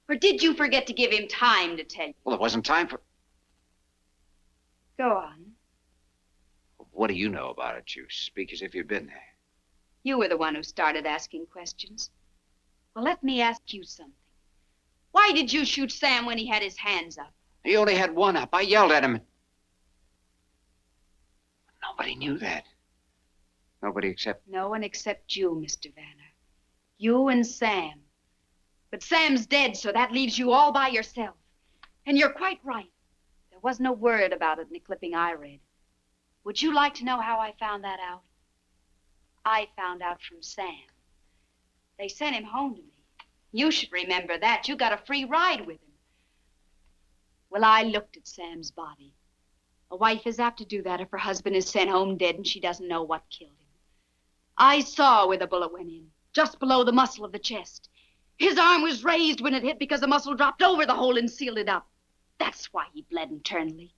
Or did you forget to give him time to tell you? Well, there wasn't time for... Go on. What do you know about it? You speak as if you'd been there. You were the one who started asking questions. Well, let me ask you something. Why did you shoot Sam when he had his hands up? He only had one up. I yelled at him. Nobody knew that. Nobody except... No one except you, Mr. Vanner. You and Sam. But Sam's dead, so that leaves you all by yourself. And you're quite right. There was no word about it in the clipping I read. Would you like to know how I found that out? I found out from Sam. They sent him home to me. You should remember that. You got a free ride with him. Well, I looked at Sam's body. A wife is apt to do that if her husband is sent home dead and she doesn't know what killed him. I saw where the bullet went in, just below the muscle of the chest. His arm was raised when it hit because the muscle dropped over the hole and sealed it up. That's why he bled internally.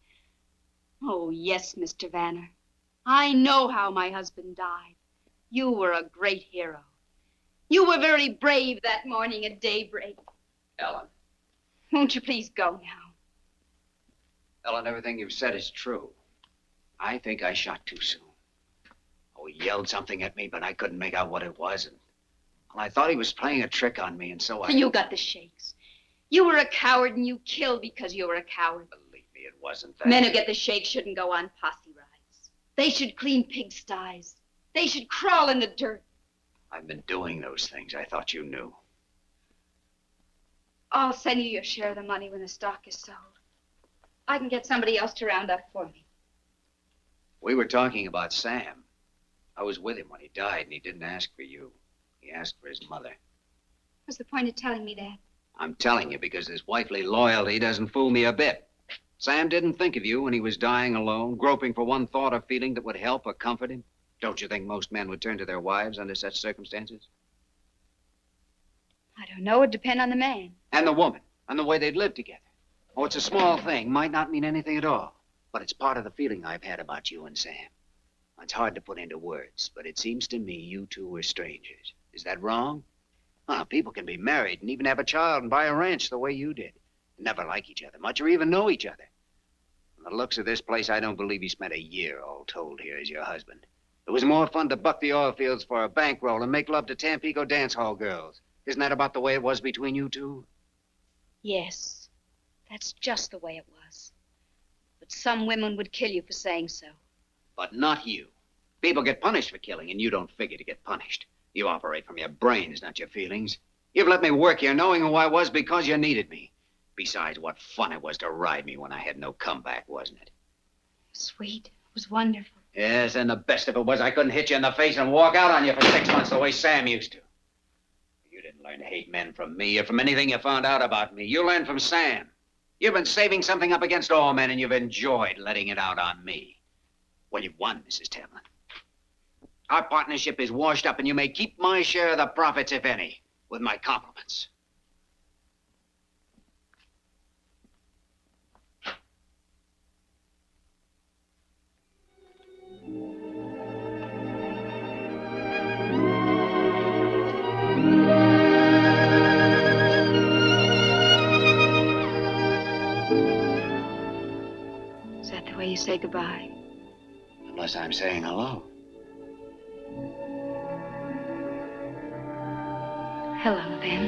Oh, yes, Mr. Vanner. I know how my husband died. You were a great hero. You were very brave that morning at daybreak. Ellen. Won't you please go now? Ellen, everything you've said is true. I think I shot too soon. Oh, he yelled something at me, but I couldn't make out what it was. And well, I thought he was playing a trick on me, and so I... And you got the shakes. You were a coward, and you killed because you were a coward. Believe me, it wasn't that. Men who get the shakes shouldn't go on posse rides. They should clean pigsties. They should crawl in the dirt. I've been doing those things. I thought you knew. I'll send you your share of the money when the stock is sold. I can get somebody else to round up for me. We were talking about Sam. I was with him when he died, and he didn't ask for you. He asked for his mother. What's the point of telling me that? I'm telling you because his wifely loyalty doesn't fool me a bit. Sam didn't think of you when he was dying alone, groping for one thought or feeling that would help or comfort him. Don't you think most men would turn to their wives under such circumstances? I don't know. It'd depend on the man. And the woman, and the way they'd live together. Oh, it's a small thing, might not mean anything at all. But it's part of the feeling I've had about you and Sam. It's hard to put into words, but it seems to me you two were strangers. Is that wrong? Oh, people can be married and even have a child and buy a ranch the way you did. Never like each other much or even know each other. From the looks of this place, I don't believe you spent a year all told here as your husband. It was more fun to buck the oil fields for a bankroll and make love to Tampico dance hall girls. Isn't that about the way it was between you two? Yes, that's just the way it was. But some women would kill you for saying so. But not you. People get punished for killing, and you don't figure to get punished. You operate from your brains, not your feelings. You've let me work here knowing who I was because you needed me. Besides, what fun it was to ride me when I had no comeback, wasn't it? Sweet. It was wonderful. Yes, and the best of it was I couldn't hit you in the face and walk out on you for 6 months the way Sam used to. You didn't learn to hate men from me or from anything you found out about me. You learned from Sam. You've been saving something up against all men, and you've enjoyed letting it out on me. Well, you've won, Mrs. Tevlin. Our partnership is washed up, and you may keep my share of the profits, if any, with my compliments. Is that the way you say goodbye? Unless I'm saying hello. Hello, then.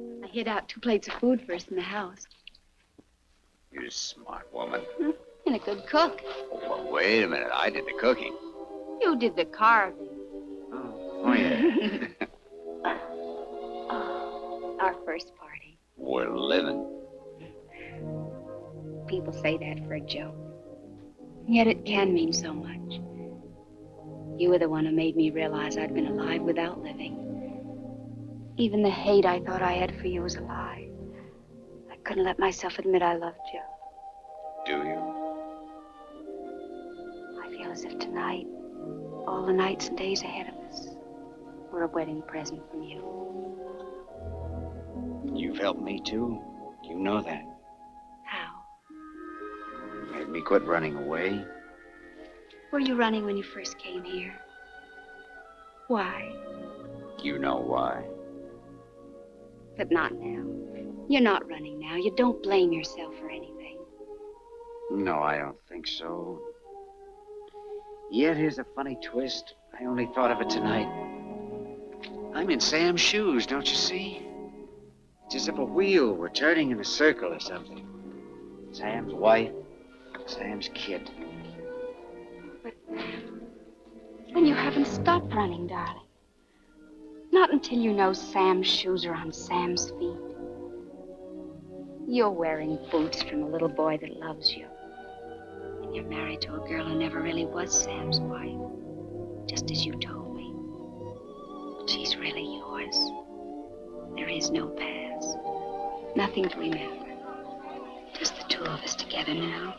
hid out 2 plates of food for us in the house. You're a smart woman. And a good cook. Well, wait a minute. I did the cooking. You did the carving. Oh, yeah. Our first party. We're living. People say that for a joke. Yet it can mean so much. You were the one who made me realize I'd been alive without living. Even the hate I thought I had for you was a lie. I couldn't let myself admit I loved you. Do you? I feel as if tonight, all the nights and days ahead of us, were a wedding present from you. You've helped me, too. You know that. How? Made me quit running away. Were you running when you first came here? Why? You know why. But not now. You're not running now. You don't blame yourself for anything. No, I don't think so. Yet here's a funny twist. I only thought of it tonight. I'm in Sam's shoes, don't you see? It's as if a wheel were turning in a circle or something. Sam's wife, Sam's kid. Then you haven't stopped running, darling. Not until you know Sam's shoes are on Sam's feet. You're wearing boots from a little boy that loves you. And you're married to a girl who never really was Sam's wife. Just as you told me. But she's really yours. There is no past. Nothing to remember. Just the 2 of us together now.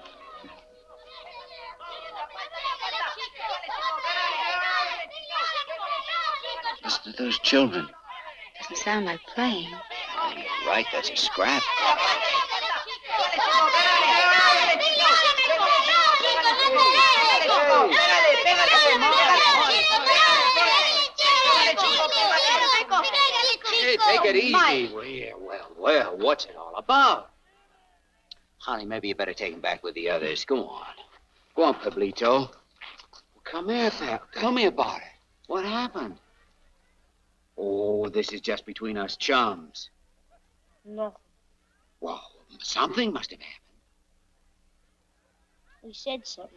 Listen to those children. Doesn't sound like playing. Oh, you're right, that's a scrap. Hey, take it easy. Well, what's it all about? Honey, maybe you better take him back with the others. Go on. Go on, Pablito. Come here, pal. Tell me about it. What happened? Oh, this is just between us chums. Nothing. Well, something must have happened. We said something.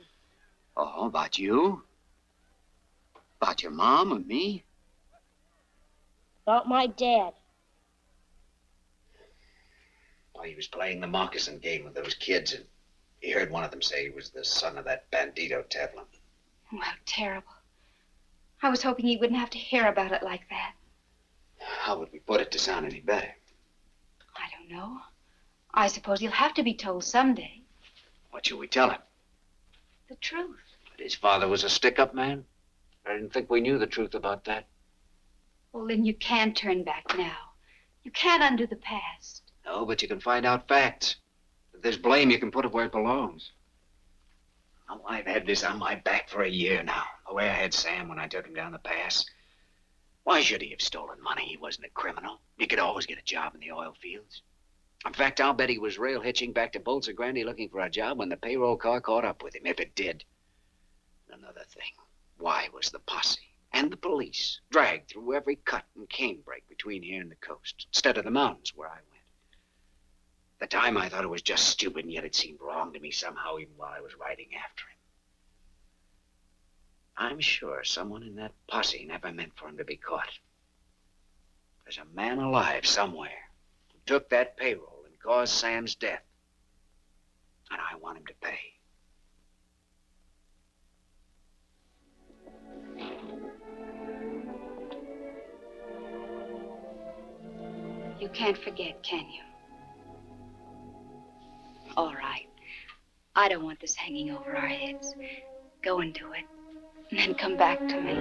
Oh, about you? About your mom and me? About my dad. Well, he was playing the moccasin game with those kids, and he heard one of them say he was the son of that bandito Tevlin. Well, terrible. I was hoping he wouldn't have to hear about it like that. How would we put it to sound any better? I don't know. I suppose he'll have to be told someday. What should we tell him? The truth. That his father was a stick-up man? I didn't think we knew the truth about that. Well, then you can't turn back now. You can't undo the past. No, but you can find out facts. If there's blame, you can put it where it belongs. Oh, I've had this on my back for a year now. The way I had Sam when I took him down the pass. Why should he have stolen money? He wasn't a criminal. He could always get a job in the oil fields. In fact, I'll bet he was rail hitching back to Bolsa Grande looking for a job when the payroll car caught up with him, if it did. Another thing. Why was the posse and the police dragged through every cut and canebrake between here and the coast, instead of the mountains where I went? At the time, I thought it was just stupid, and yet it seemed wrong to me somehow, even while I was riding after him. I'm sure someone in that posse never meant for him to be caught. There's a man alive somewhere who took that payroll and caused Sam's death. And I want him to pay. You can't forget, can you? All right. I don't want this hanging over our heads. Go and do it. And then come back to me.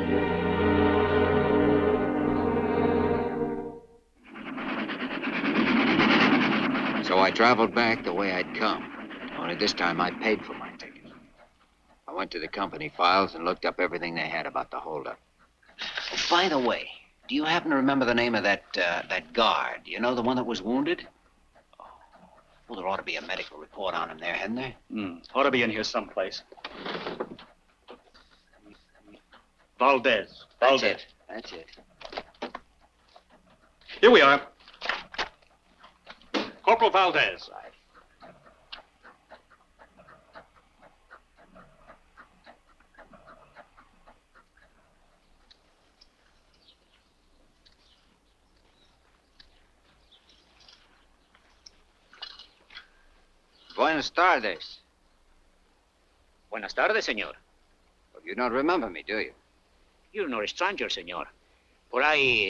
So I traveled back the way I'd come. Only this time I paid for my ticket. I went to the company files and looked up everything they had about the holdup. Oh, by the way, do you happen to remember the name of that guard? You know, the one that was wounded? Oh. Well, there ought to be a medical report on him there, hadn't there? Ought to be in here someplace. Valdez. That's it. Here we are. Corporal Valdez. Buenas tardes. Buenas tardes, señor. Well, you don't remember me, do you? You're not a stranger, senor. For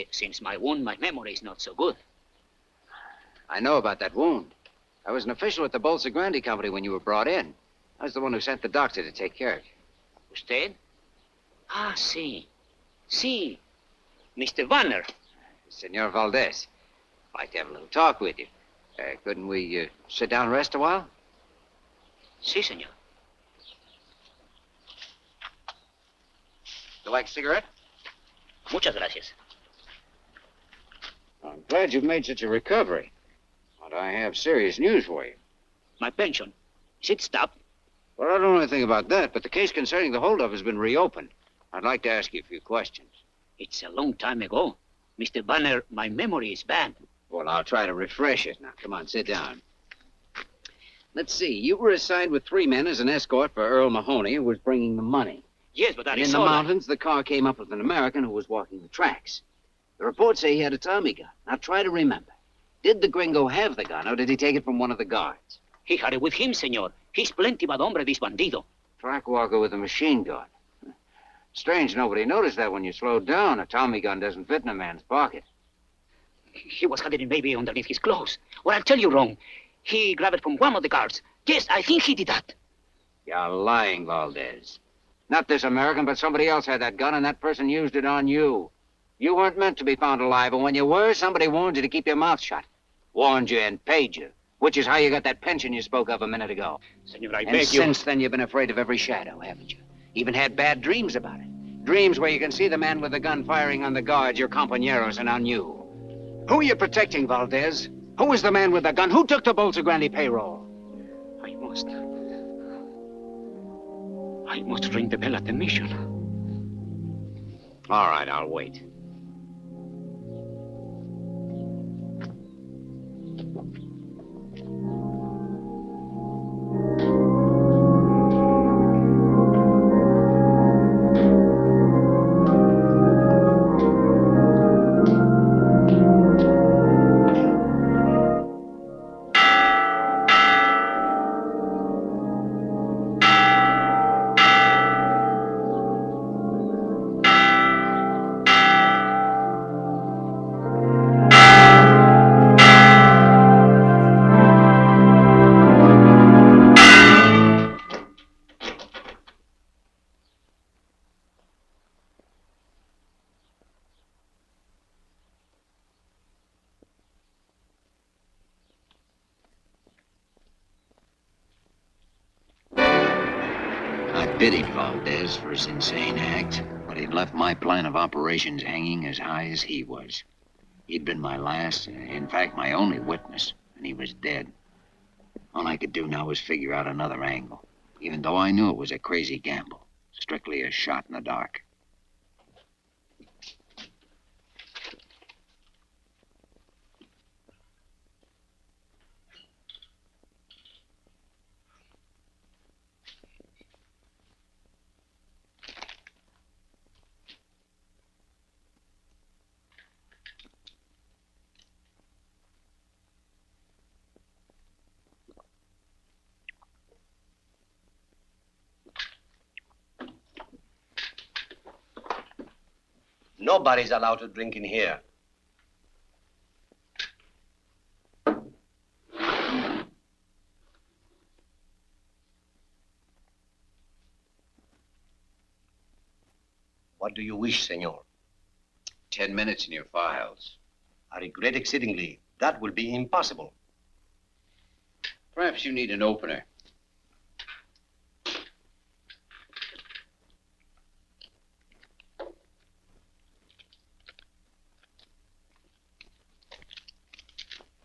since my wound, my memory is not so good. I know about that wound. I was an official at the Bolsa Grande Company when you were brought in. I was the one who sent the doctor to take care of you. Usted? Ah, sí. Sí. Mr. Vanner. Senor Valdez. I'd like to have a little talk with you. Couldn't we sit down and rest a while? Sí, senor. You like a cigarette? Muchas gracias. I'm glad you've made such a recovery. But I have serious news for you. My pension. Is it stopped? Well, I don't know anything about that, but the case concerning the holdup has been reopened. I'd like to ask you a few questions. It's a long time ago. Mr. Banner, my memory is bad. Well, I'll try to refresh it. Now, come on, sit down. Let's see. You were assigned with 3 men as an escort for Earl Mahoney, who was bringing the money. Yes, but that in the mountains, the car came up with an American who was walking the tracks. The reports say he had a Tommy gun. Now, try to remember. Did the gringo have the gun, or did he take it from one of the guards? He had it with him, senor. He's plenty bad hombre, this bandido. Track walker with a machine gun. Strange nobody noticed that when you slowed down. A Tommy gun doesn't fit in a man's pocket. He was hiding maybe underneath his clothes. Or I'll tell you wrong. He grabbed it from one of the guards. Yes, I think he did that. You're lying, Valdez. Not this American, but somebody else had that gun, and that person used it on you. You weren't meant to be found alive, and when you were, somebody warned you to keep your mouth shut. Warned you and paid you, which is how you got that pension you spoke of a minute ago. Senor, I and beg you. Since then, you've been afraid of every shadow, haven't you? Even had bad dreams about it. Dreams where you can see the man with the gun firing on the guards, your compañeros, and on you. Who are you protecting, Valdez? Who is the man with the gun? Who took the Bolsa Grande payroll? I must ring the bell at the mission. All right, I'll wait. Pitied Valdez for his insane act, but he'd left my plan of operations hanging as high as he was. He'd been my last, in fact, my only witness, and he was dead. All I could do now was figure out another angle, even though I knew it was a crazy gamble, strictly a shot in the dark. Nobody's allowed to drink in here. What do you wish, senor? 10 minutes in your files. I regret exceedingly. That will be impossible. Perhaps you need an opener.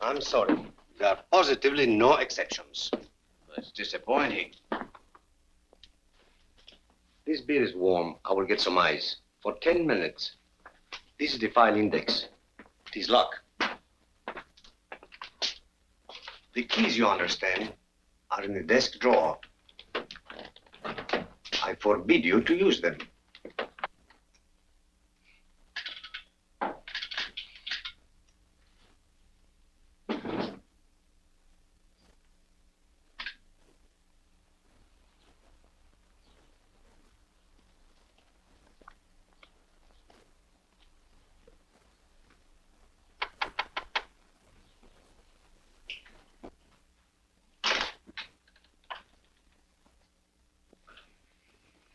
I'm sorry. There are positively no exceptions. That's disappointing. This beer is warm. I will get some ice. For 10 minutes. This is the file index. It is locked. The keys, you understand, are in the desk drawer. I forbid you to use them.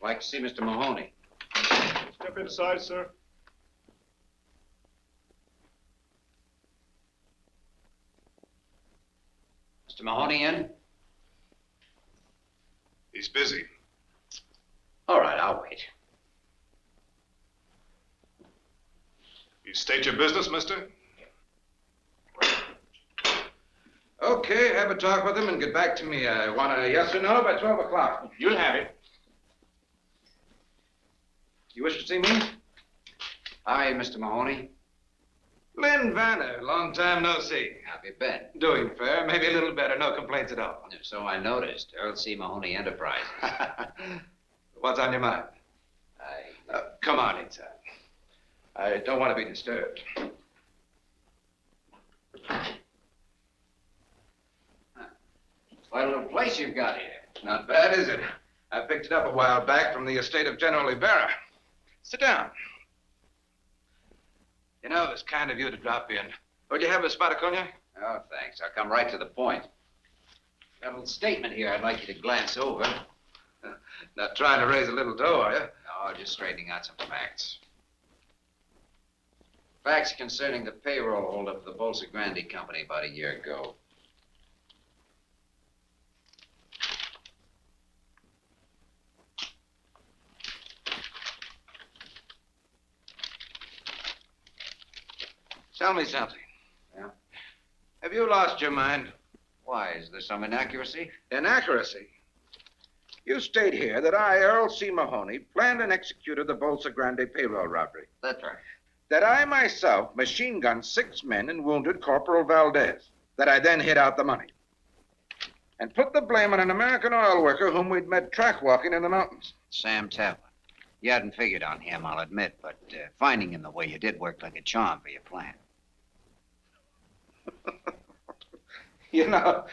Like to see Mr. Mahoney. Step inside, sir. Mr. Mahoney in? He's busy. All right, I'll wait. You state your business, mister? Okay, have a talk with him and get back to me. I want a yes or no by 12 o'clock. You'll have it. You wish to see me? Hi, Mr. Mahoney. Lynn Vanner, long time no see. How have you been? Doing fair, maybe a little better, no complaints at all. So I noticed. Earl C. Mahoney Enterprises. What's on your mind? Come on inside. I don't want to be disturbed. Quite a little place you've got here. Not bad, is it? I picked it up a while back from the estate of General Ibarra. Sit down. You know, it was kind of you to drop in. Would you have a spot of cognac? Oh, thanks. I'll come right to the point. Got a little statement here I'd like you to glance over. Not trying to raise a little dough, are you? No, just straightening out some facts. Facts concerning the payroll holdup of the Bolsa Grande Company about a year ago. Tell me something. Yeah? Have you lost your mind? Why, is there some inaccuracy? Inaccuracy? You state here that I, Earl C. Mahoney, planned and executed the Bolsa Grande payroll robbery. That's right. That I myself machine-gunned 6 men and wounded Corporal Valdez. That I then hid out the money. And put the blame on an American oil worker whom we'd met track-walking in the mountains. Sam Taplin. You hadn't figured on him, I'll admit, but finding him the way you did worked like a charm for your plan. You know,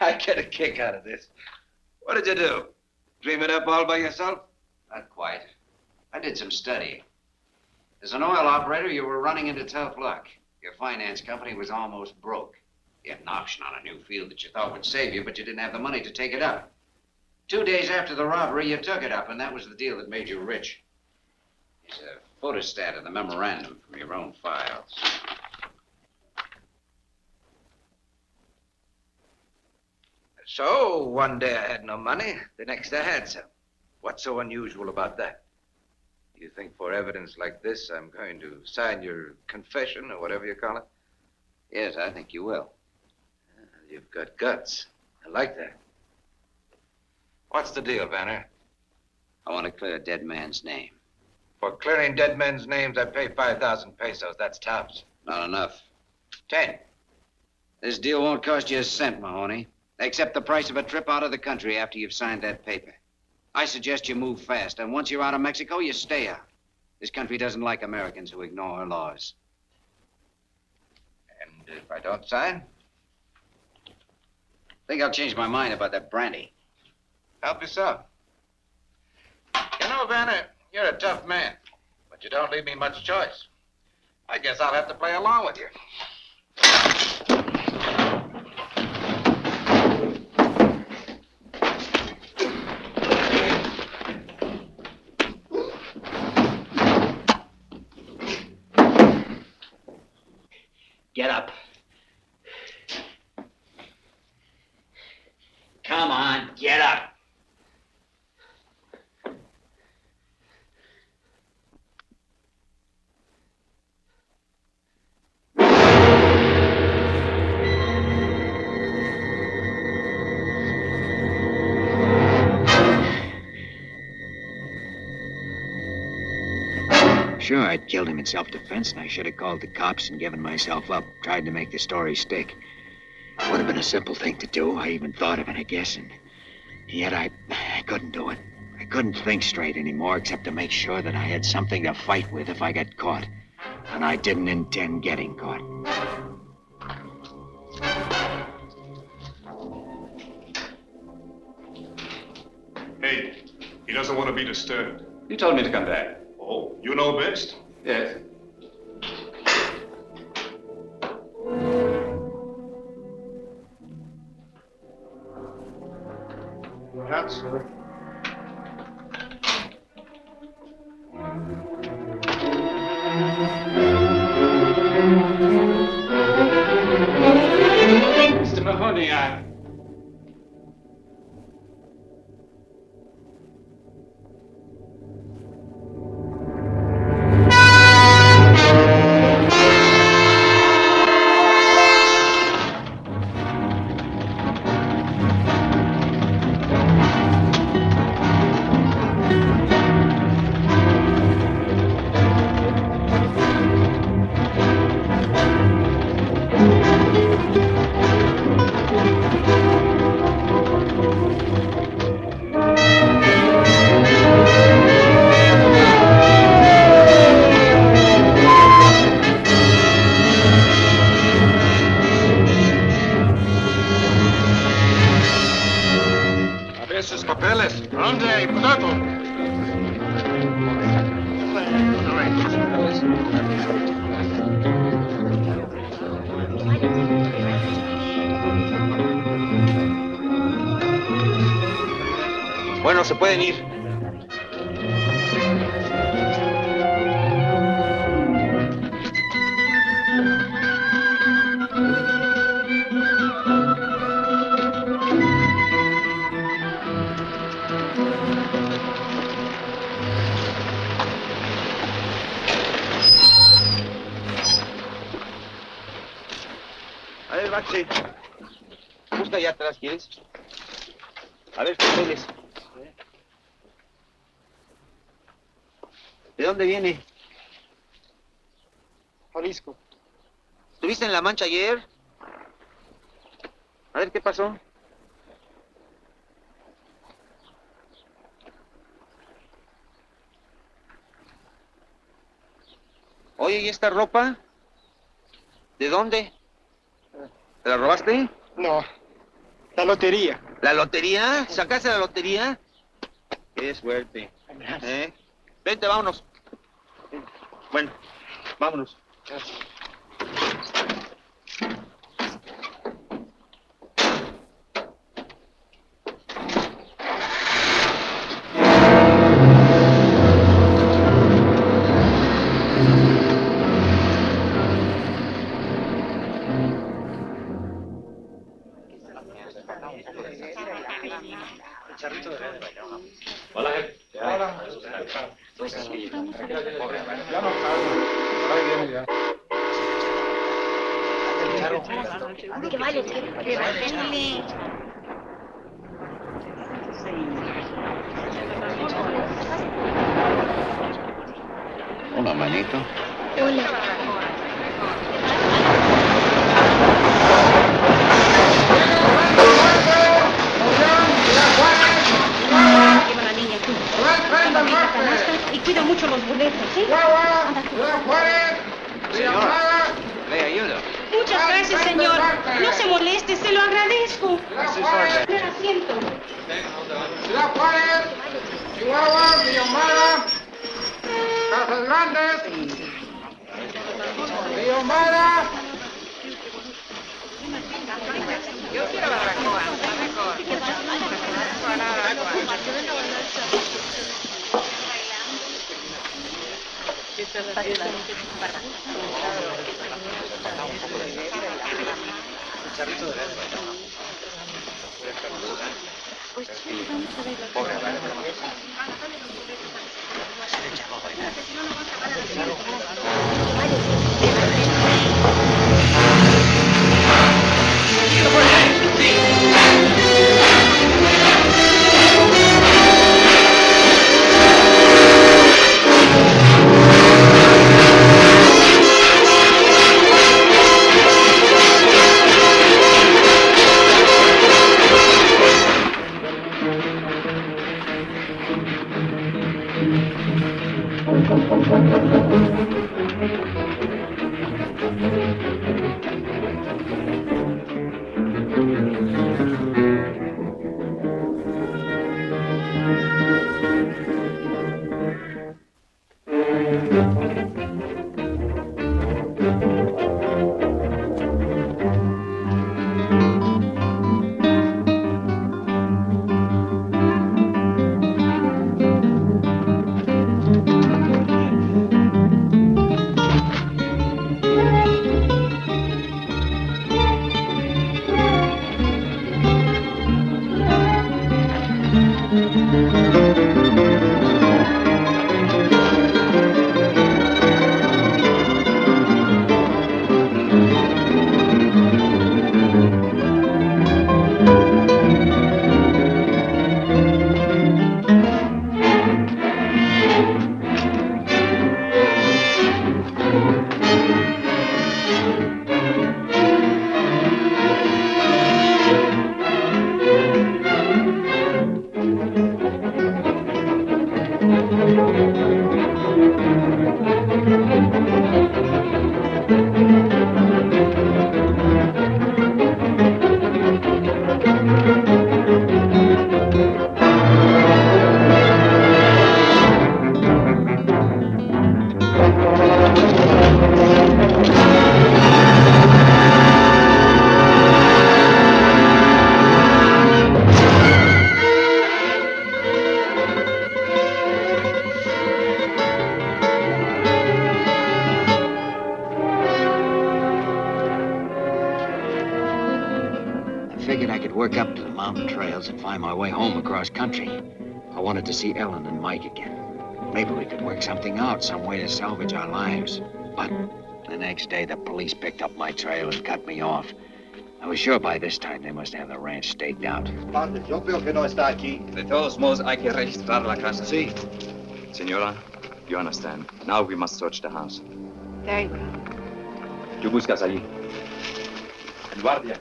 I get a kick out of this. What did you do? Dream it up all by yourself? Not quite. I did some studying. As an oil operator, you were running into tough luck. Your finance company was almost broke. You had an option on a new field that you thought would save you, but you didn't have the money to take it up. 2 days after the robbery, you took it up, and that was the deal that made you rich. Here's a photostat of the memorandum from your own files. So, one day I had no money, the next I had some. What's so unusual about that? You think for evidence like this, I'm going to sign your confession, or whatever you call it? Yes, I think you will. You've got guts. I like that. What's the deal, Vanner? I want to clear a dead man's name. For clearing dead men's names, I pay 5,000 pesos. That's tops. Not enough. 10. This deal won't cost you a cent, Mahoney. Except the price of a trip out of the country after you've signed that paper. I suggest you move fast, and once you're out of Mexico, you stay out. This country doesn't like Americans who ignore her laws. And if I don't sign? I think I'll change my mind about that brandy. Help yourself. You know, Vanner, you're a tough man, but you don't leave me much choice. I guess I'll have to play along with you. Get up. Come on, get up. Sure, I'd killed him in self-defense, and I should have called the cops and given myself up, tried to make the story stick. Would have been a simple thing to do. I even thought of it, I guess, and yet I couldn't do it. I couldn't think straight anymore except to make sure that I had something to fight with if I got caught. And I didn't intend getting caught. Hey, he doesn't want to be disturbed. You told me to come back. Oh, you know best? Yes. That's... Mr. Mahoney, Esos papeles. ¿Dónde? ¡Cuidado! Bueno, se pueden ir. A ver, Baxi. Busca allá atrás, ¿quieres? A ver, papeles. ¿De dónde viene? Jalisco. ¿Estuviste en La Mancha ayer? A ver, ¿qué pasó? Oye, ¿y esta ropa? ¿De dónde? ¿Te la robaste? No, la lotería. ¿La lotería? ¿Sacaste la lotería? Qué suerte. Vente, vámonos. Bueno, vámonos. Hola, Hola. Ya no salgo. Ahí viene ya. Que vale, que vale. Hola, manito. Hola. Lleva a la niña tú. Y cuida mucho los boletos, ¿sí? Anda tú. Señor, le ayudo. Muchas gracias, señor. No se moleste, se lo agradezco. Primer asiento. Ciudad Juárez, Chihuahua, Villahumada, Casas Grandes, Villahumada. Yo quiero barbacoa, Charrito de Pues sí, vamos a ver. Pobre figured I could work up to the mountain trails and find my way home across country. I wanted to see Ellen and Mike again. Maybe we could work something out, some way to salvage our lives. But the next day, the police picked up my trail and cut me off. I was sure by this time they must have the ranch staked out. Padre, yo veo que no está aquí. De todos modos, hay que registrar la casa. Sí. Señora, you understand. Now we must search the house. Very well. ¿Qué buscas allí? El guardia.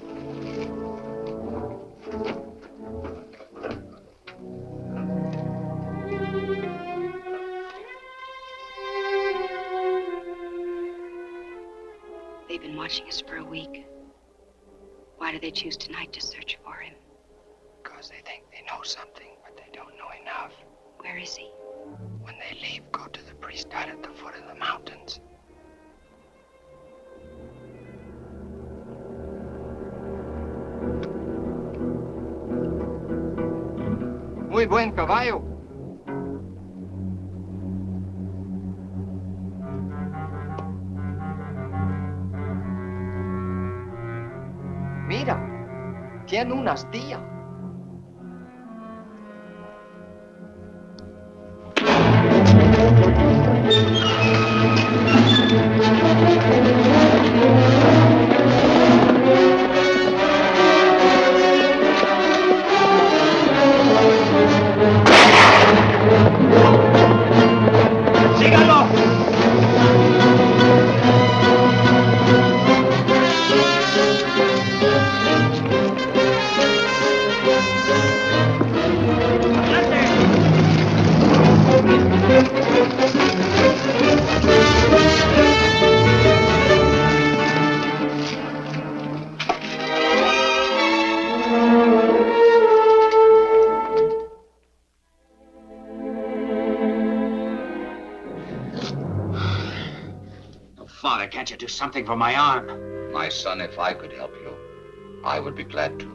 They've been watching us for a week. Why do they choose tonight to search for him? Because they think they know something, but they don't know enough. Where is he? When they leave, go to the priest hut at the foot of the mountains. Muy buen caballo. Mira, tiene una astilla. ¡Síganlo! Father, can't you do something for my arm? My son, if I could help you, I would be glad to.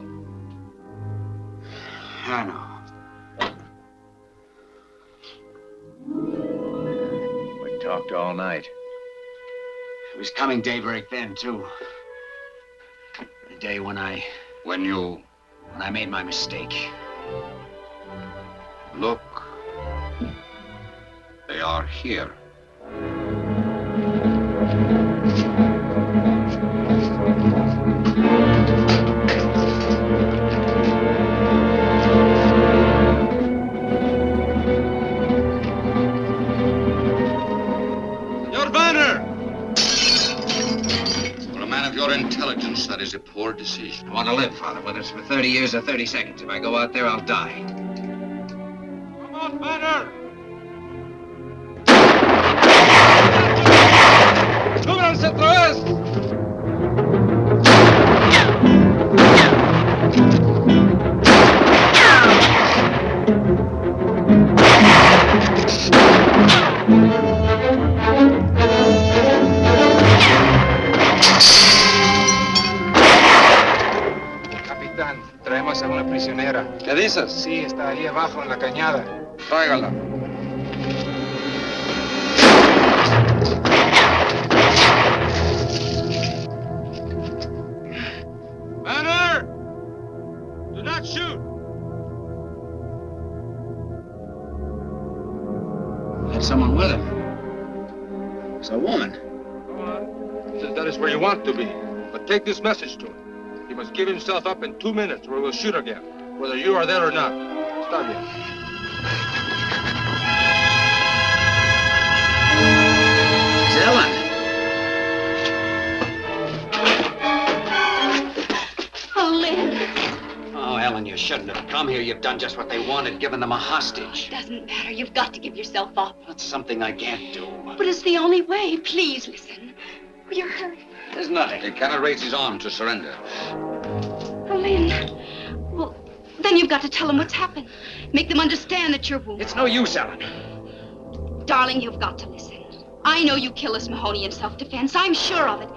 I know. We talked all night. It was coming daybreak then, too. The day when I made my mistake. Look. They are here. Your intelligence, that is a poor decision. I want to live, Father, whether it's for 30 years or 30 seconds. If I go out there, I'll die. Come on, Banner! ¡Súbranse otra vez! Traemos a una prisionera. ¿Qué dices? Sí, está ahí abajo en la cañada. Tráigala. Banner! Do not shoot! Had someone with him. It's a woman. Come on. Says that is where you want to be. But take this message to him. He must give himself up in 2 minutes or we'll shoot again, whether you are there or not. Está bien. It's Ellen. Oh, Lynn. Oh, Ellen, you shouldn't have come here. You've done just what they wanted, given them a hostage. It doesn't matter. You've got to give yourself up. That's something I can't do. But it's the only way. Please listen. You're hurt. There's nothing. He cannot raise his arm to surrender. Oh, Lynn. Well, then you've got to tell them what's happened. Make them understand that you're wounded. It's no use, Ellen. Darling, you've got to listen. I know you killed us Mahoney in self-defense. I'm sure of it.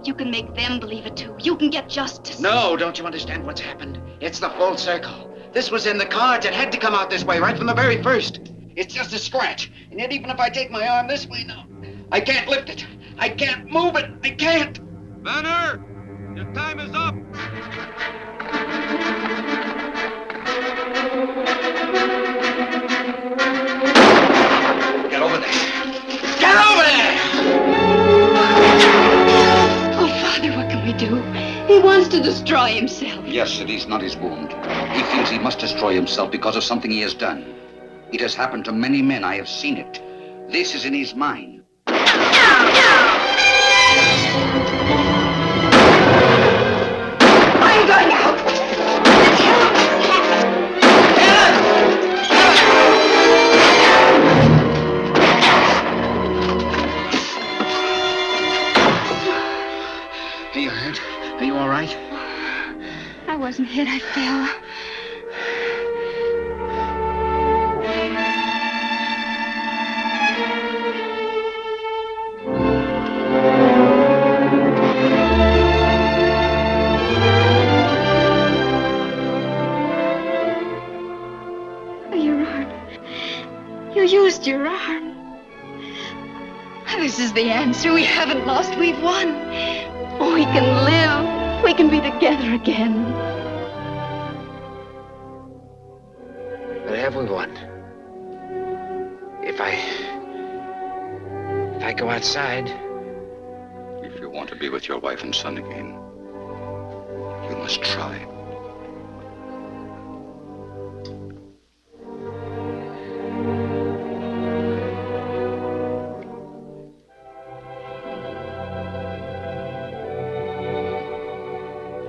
You can make them believe it, too. You can get justice. No, don't you understand what's happened? It's the full circle. This was in the cards. It had to come out this way right from the very first. It's just a scratch. And yet even if I take my arm this way now, I can't lift it. I can't move it. I can't. Banner! Your time is up! wants to destroy himself. Yes, it is not his wound. He feels he must destroy himself because of something he has done. It has happened to many men. I have seen it. This is in his mind. I'm going out. Are you hurt? Are you all right? I wasn't hit. I fell. Your arm. You used your arm. This is the answer. We haven't lost. We've won. We can live. We can be together again. But have we won? If I go outside... If you want to be with your wife and son again, you must try.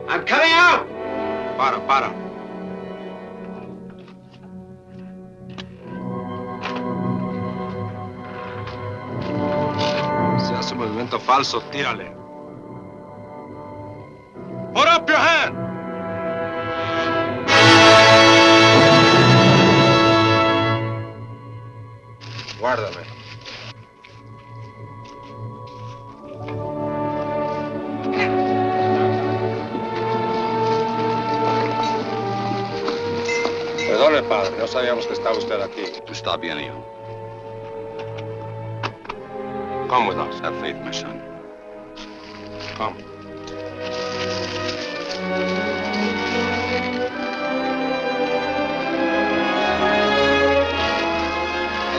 I'm coming out! Para. Si hace movimiento falso, tírale. Put up your hand! Guárdame. Perdone, padre, no sabíamos que estaba usted aquí. Está bien, hijo. Come with us. Have faith, my son. Come.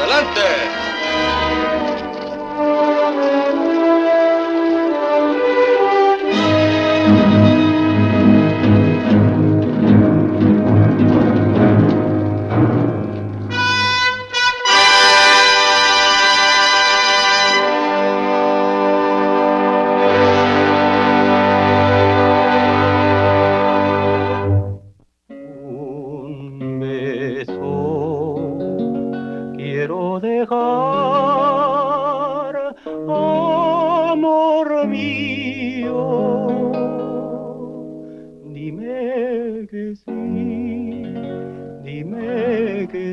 ¡Adelante! Quiero dejar, amor mío, dime que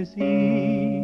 sí,